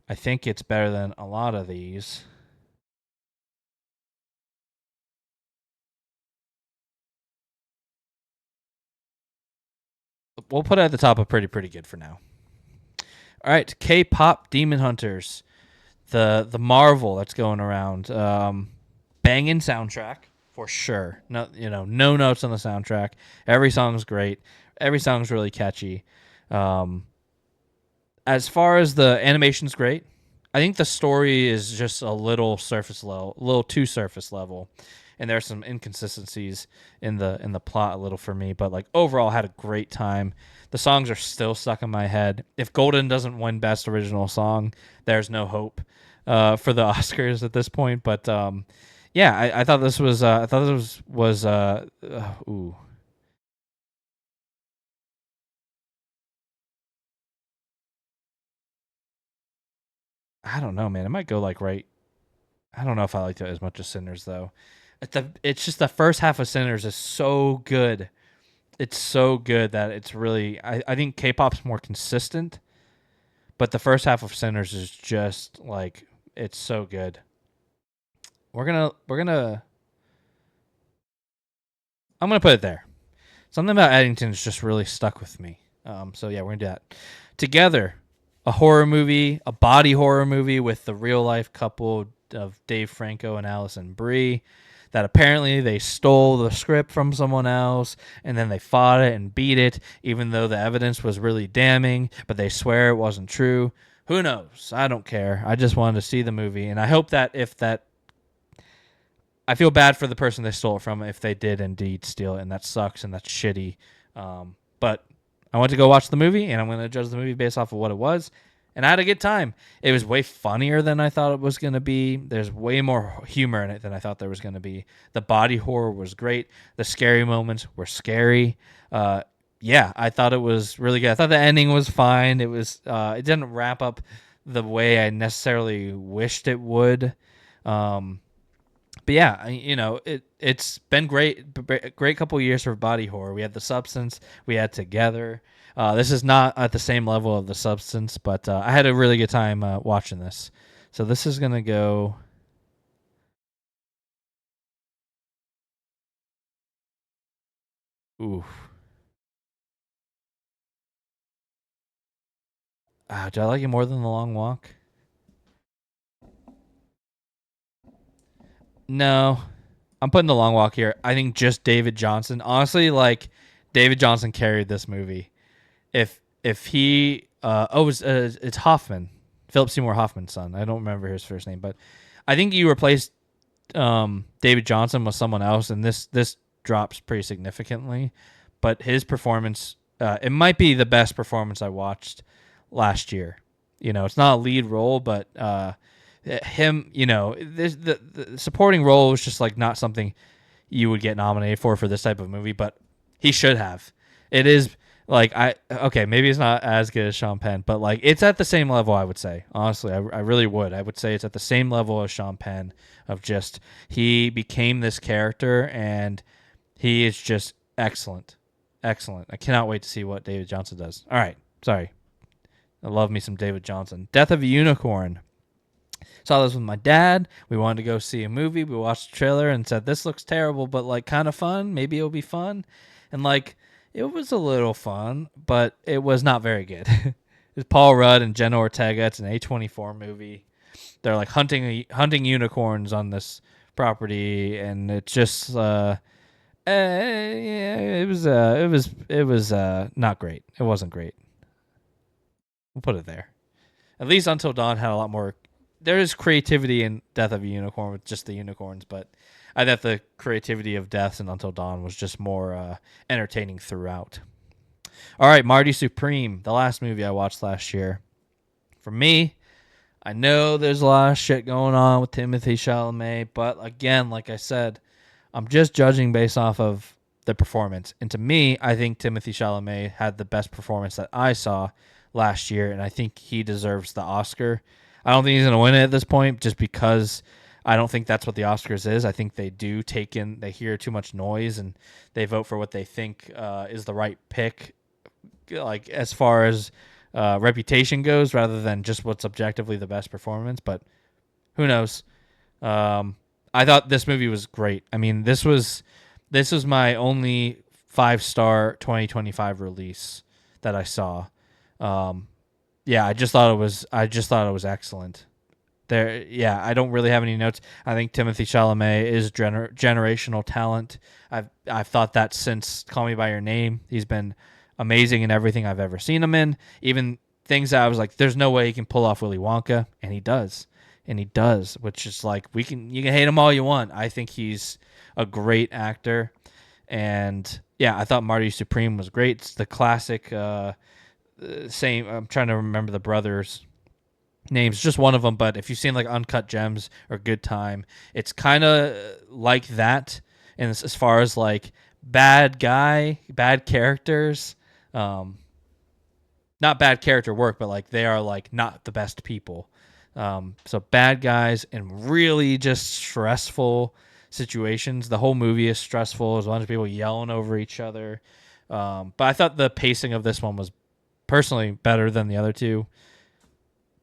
I think it's better than a lot of these. We'll put it at the top of pretty good for now. All right, K-pop Demon Hunters, the Marvel that's going around. Banging soundtrack for sure. No, no notes on the soundtrack. Every song's great. Every song's really catchy. Um, as far as the animation's great. I think the story is just a little surface level, a little too surface level, and there's some inconsistencies in the plot a little for me. But like overall, I had a great time. The songs are still stuck in my head. If Golden doesn't win Best Original Song, there's no hope for the Oscars at this point. But yeah, I thought this was ooh. I don't know, man. It might go like right. I don't know if I liked it as much as Sinners though. It's just the first half of Sinners is so good. It's so good that it's really I think K-pop's more consistent, but the first half of Sinners is just like it's so good. We're gonna I'm gonna put it there. Something about Eddington is just really stuck with me. So yeah, we're gonna do that. Together, a horror movie, a body horror movie with the real life couple of Dave Franco and Allison Brie. That apparently they stole the script from someone else and then they fought it and beat it, even though the evidence was really damning, but they swear it wasn't true. Who knows? I don't care. I just wanted to see the movie, and I hope that if that I feel bad for the person they stole it from if they did indeed steal it, and that sucks and that's shitty. But I went to go watch the movie, and I'm going to judge the movie based off of what it was, and I had a good time. It was way funnier than I thought it was going to be. There's way more humor in it than I thought there was going to be. The body horror was great. The scary moments were scary. Yeah, I thought it was really good. I thought the ending was fine. It didn't wrap up the way I necessarily wished it would. But yeah, it's been great couple years for body horror. We had The Substance, we had Together. This is not at the same level of The Substance, but I had a really good time watching this. So this is gonna go. Ooh, do I like it more than The Long Walk? No, I'm putting The Long Walk here. I think just David Johnson. Honestly, like David Johnson carried this movie. If he it's Hoffman, Philip Seymour Hoffman's son. I don't remember his first name, but I think you replaced David Johnson with someone else, and this drops pretty significantly. But his performance, it might be the best performance I watched last year. It's not a lead role, but him, the supporting role was just like not something you would get nominated for this type of movie, but he should have. It is like okay, maybe it's not as good as Sean Penn, but like it's at the same level. I would say honestly, I really would. I would say it's at the same level as Sean Penn of just he became this character and he is just excellent, excellent. I cannot wait to see what David Johnson does. All right, sorry, I love me some David Johnson. Death of a Unicorn. Saw this with my dad. We wanted to go see a movie. We watched the trailer and said, this looks terrible, but like kind of fun. Maybe it'll be fun. And like, it was a little fun, but it was not very good. It's Paul Rudd and Jenna Ortega. It's an A24 movie. They're like hunting unicorns on this property, and it's just yeah, it was not great. It wasn't great. We'll put it there. At least Until Dawn had a lot more. There is creativity in Death of a Unicorn with just the unicorns, but I thought the creativity of Deaths and Until Dawn was just more entertaining throughout. All right, Marty Supreme, the last movie I watched last year. For me, I know there's a lot of shit going on with Timothy Chalamet, but again, like I said, I'm just judging based off of the performance. And to me, I think Timothy Chalamet had the best performance that I saw last year, and I think he deserves the Oscar. I don't think he's going to win it at this point just because I don't think that's what the Oscars is. I think they hear too much noise and they vote for what they think is the right pick, like as far as reputation goes, rather than just what's objectively the best performance. But who knows? Um, I thought this movie was great. I mean, this was my only 5-star 2025 release that I saw. Um, yeah, I just thought it was excellent. Yeah, I don't really have any notes. I think Timothy Chalamet is generational talent. I've thought that since Call Me by Your Name. He's been amazing in everything I've ever seen him in. Even things that I was like, there's no way he can pull off Willy Wonka, and he does, which is like you can hate him all you want. I think he's a great actor, and yeah, I thought Marty Supreme was great. It's the classic. Same. I'm trying to remember the brothers' names, just one of them. But if you've seen like Uncut Gems or Good Time, it's kind of like that. And as far as like bad characters, um, not bad character work, but like they are like not the best people. So bad guys in really just stressful situations. The whole movie is stressful. There's a bunch of people yelling over each other. But I thought the pacing of this one was personally better than the other two.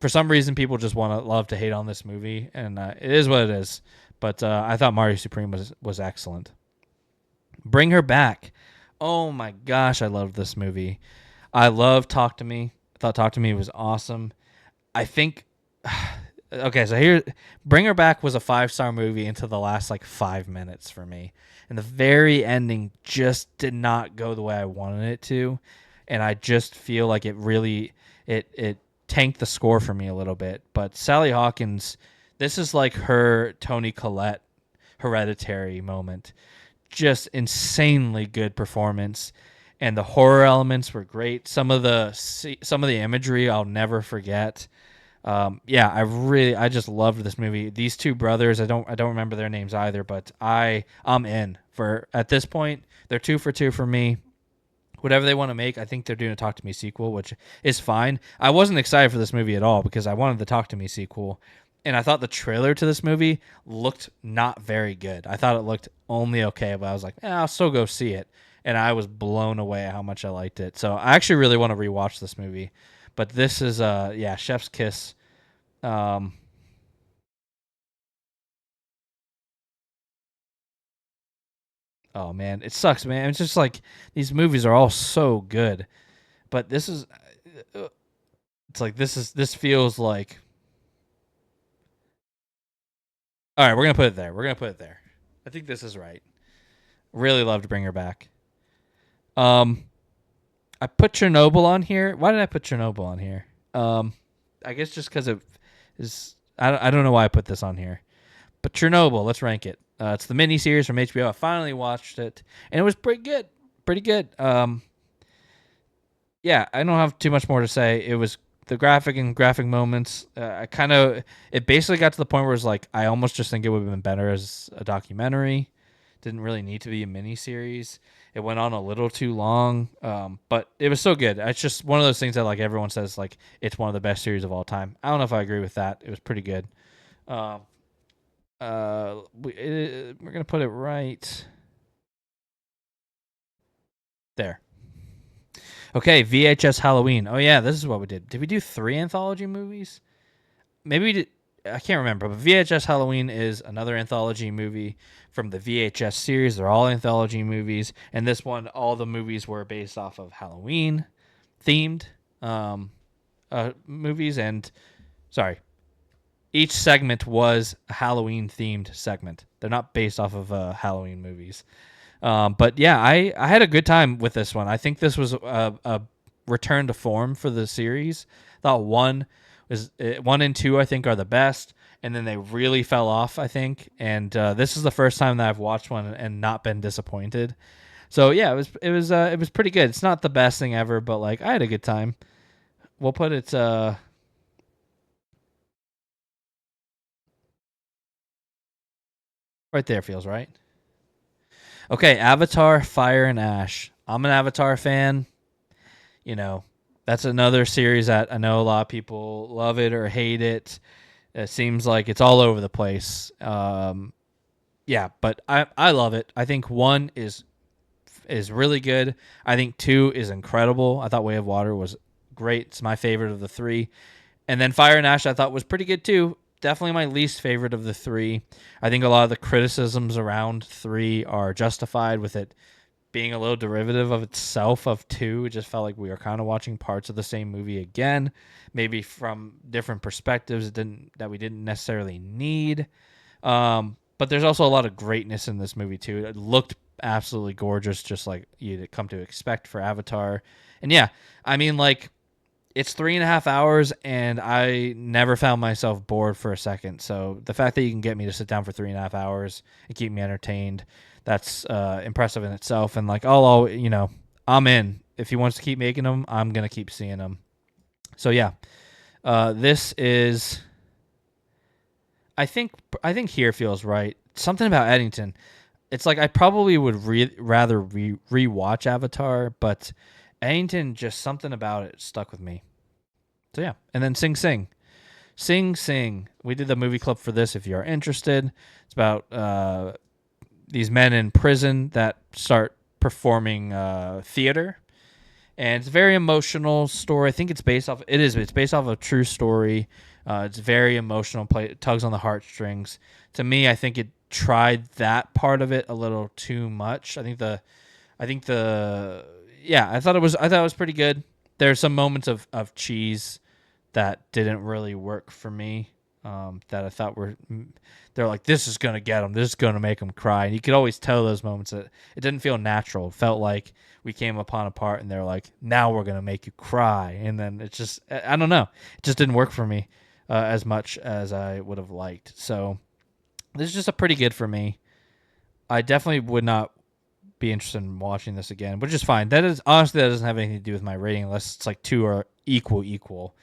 For some reason, people just want to love to hate on this movie, and it is what it is. But I thought Marty Supreme was excellent. Bring Her Back. Oh my gosh, I loved this movie. I love Talk to Me. I thought Talk to Me was awesome. I think okay, so here Bring Her Back was a 5-star movie until the last like 5 minutes for me. And the very ending just did not go the way I wanted it to. And I just feel like it tanked the score for me a little bit. But Sally Hawkins, this is like her Toni Collette Hereditary moment. Just insanely good performance, and the horror elements were great. Some of the imagery I'll never forget. Yeah, I just loved this movie. These two brothers, I don't remember their names either, but I'm in for at this point. They're 2 for 2 for me. Whatever they want to make, I think they're doing a Talk to Me sequel, which is fine. I wasn't excited for this movie at all because I wanted the Talk to Me sequel, and I thought the trailer to this movie looked not very good. I thought it looked only okay, but I was like, I'll still go see it, and I was blown away at how much I liked it. So I actually really want to rewatch this movie, but this is yeah, Chef's Kiss. Um, oh man, it sucks, man. It's just like these movies are all so good, but this is it's like this feels like all right. We're gonna put it there. We're gonna put it there. I think this is right. Really love to Bring Her Back. Um, I put Chernobyl on here. Why did I put Chernobyl on here? I guess just because it is. I don't know why I put this on here. But Chernobyl, let's rank it. It's the mini series from HBO. I finally watched it, and it was pretty good. Pretty good. Yeah, I don't have too much more to say. It was the graphic moments. It basically got to the point where it's like I almost just think it would have been better as a documentary. Didn't really need to be a mini series. It went on a little too long, but it was so good. It's just one of those things that like everyone says like it's one of the best series of all time. I don't know if I agree with that. It was pretty good. Um, we're gonna put it right there. Okay, VHS Halloween. Oh yeah, this is what we did. Did we do 3 anthology movies? Maybe we did. I can't remember. But VHS Halloween is another anthology movie from the VHS series. They're all anthology movies, and this one, all the movies were based off of Halloween themed movies. And sorry, each segment was a Halloween themed segment. They're not based off of Halloween movies. But yeah, I had a good time with this one. I think this was a return to form for the series. Thought one and two I think are the best, and then they really fell off I think. And this is the first time that I've watched one and not been disappointed. So yeah, it was pretty good. It's not the best thing ever, but like I had a good time. We'll put it right there. Feels right. Okay, Avatar, Fire and Ash. I'm an Avatar fan. You know, that's another series that I know a lot of people love it or hate it. It seems like it's all over the place. Yeah, but I love it. I think 1 is really good. I think 2 is incredible. I thought Way of Water was great. It's my favorite of the 3. And then Fire and Ash I thought was pretty good too. Definitely my least favorite of the 3. I think a lot of the criticisms around 3 are justified with it being a little derivative of itself of 2. It just felt like we were kind of watching parts of the same movie again, maybe from different perspectives that we didn't necessarily need. But there's also a lot of greatness in this movie too. It looked absolutely gorgeous, just like you'd come to expect for Avatar. And yeah, I mean, like, it's 3.5 hours, and I never found myself bored for a second. So the fact that you can get me to sit down for 3.5 hours and keep me entertained, that's impressive in itself. And like, I'm in. If he wants to keep making them, I'm gonna keep seeing them. So yeah, this is. I think here feels right. Something about Eddington. It's like I probably would rather rewatch Avatar, but Eddington, just something about it stuck with me. So yeah, and then Sing Sing. Sing Sing. We did the movie club for this if you are interested. It's about these men in prison that start performing theater. And it's a very emotional story. I think it's based off a true story. It's very emotional, tugs on the heartstrings. To me, I think it tried that part of it a little too much. I thought it was pretty good. There's some moments of cheese that didn't really work for me. That I thought they're like, this is gonna get them, this is gonna make them cry, and you could always tell those moments that it didn't feel natural. It felt like we came upon a part and they're like, now we're gonna make you cry, and then it's just, I don't know, it just didn't work for me as much as I would have liked. So this is just a pretty good for me. I definitely would not be interested in watching this again, which is fine. That doesn't have anything to do with my rating unless it's like 2 are equal.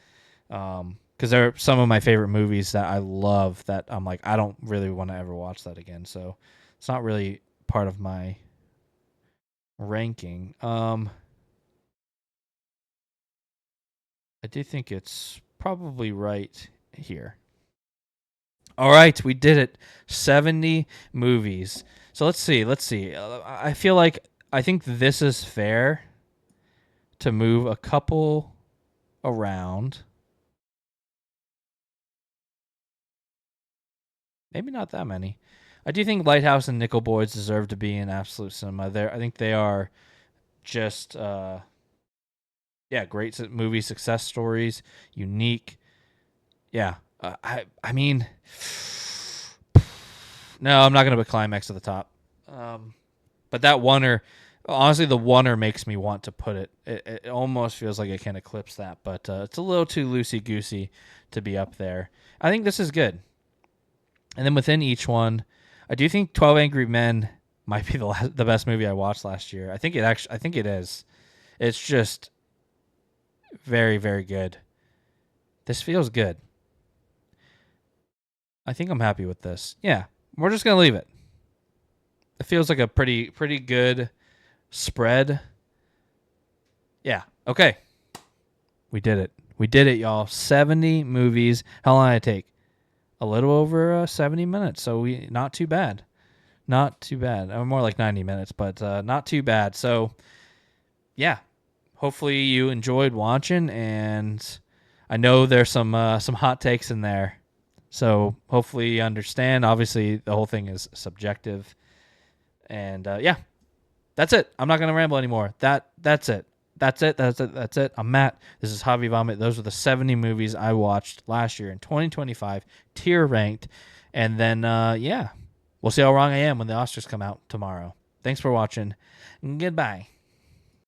Because there are some of my favorite movies that I love that I'm like, I don't really want to ever watch that again. So it's not really part of my ranking. I do think it's probably right here. All right, we did it. 70 movies. So let's see. I think this is fair to move a couple around. Maybe not that many. I do think Lighthouse and Nickel Boys deserve to be in absolute cinema. I think they are just, great movie success stories, unique. Yeah, I mean, no, I'm not gonna put Climax at the top. But that oneer, honestly, the oneer makes me want to put it. It almost feels like it can eclipse that, but it's a little too loosey goosey to be up there. I think this is good. And then within each one, I do think 12 Angry Men might be the best movie I watched last year. I think it is. It's just very, very good. This feels good. I think I'm happy with this. Yeah, we're just going to leave it. It feels like a pretty good spread. Yeah, okay. We did it. We did it, y'all. 70 movies. How long did it take? A little over 70 minutes, so not too bad. Not too bad. More like 90 minutes, but not too bad. So, yeah. Hopefully you enjoyed watching, and I know there's some hot takes in there. So hopefully you understand. Obviously, the whole thing is subjective. And, yeah. That's it. I'm not going to ramble anymore. That's it. That's it. I'm Matt. This is Hobby Vomit. Those are the 70 movies I watched last year in 2025, tier ranked. And then, we'll see how wrong I am when the Oscars come out tomorrow. Thanks for watching. Goodbye.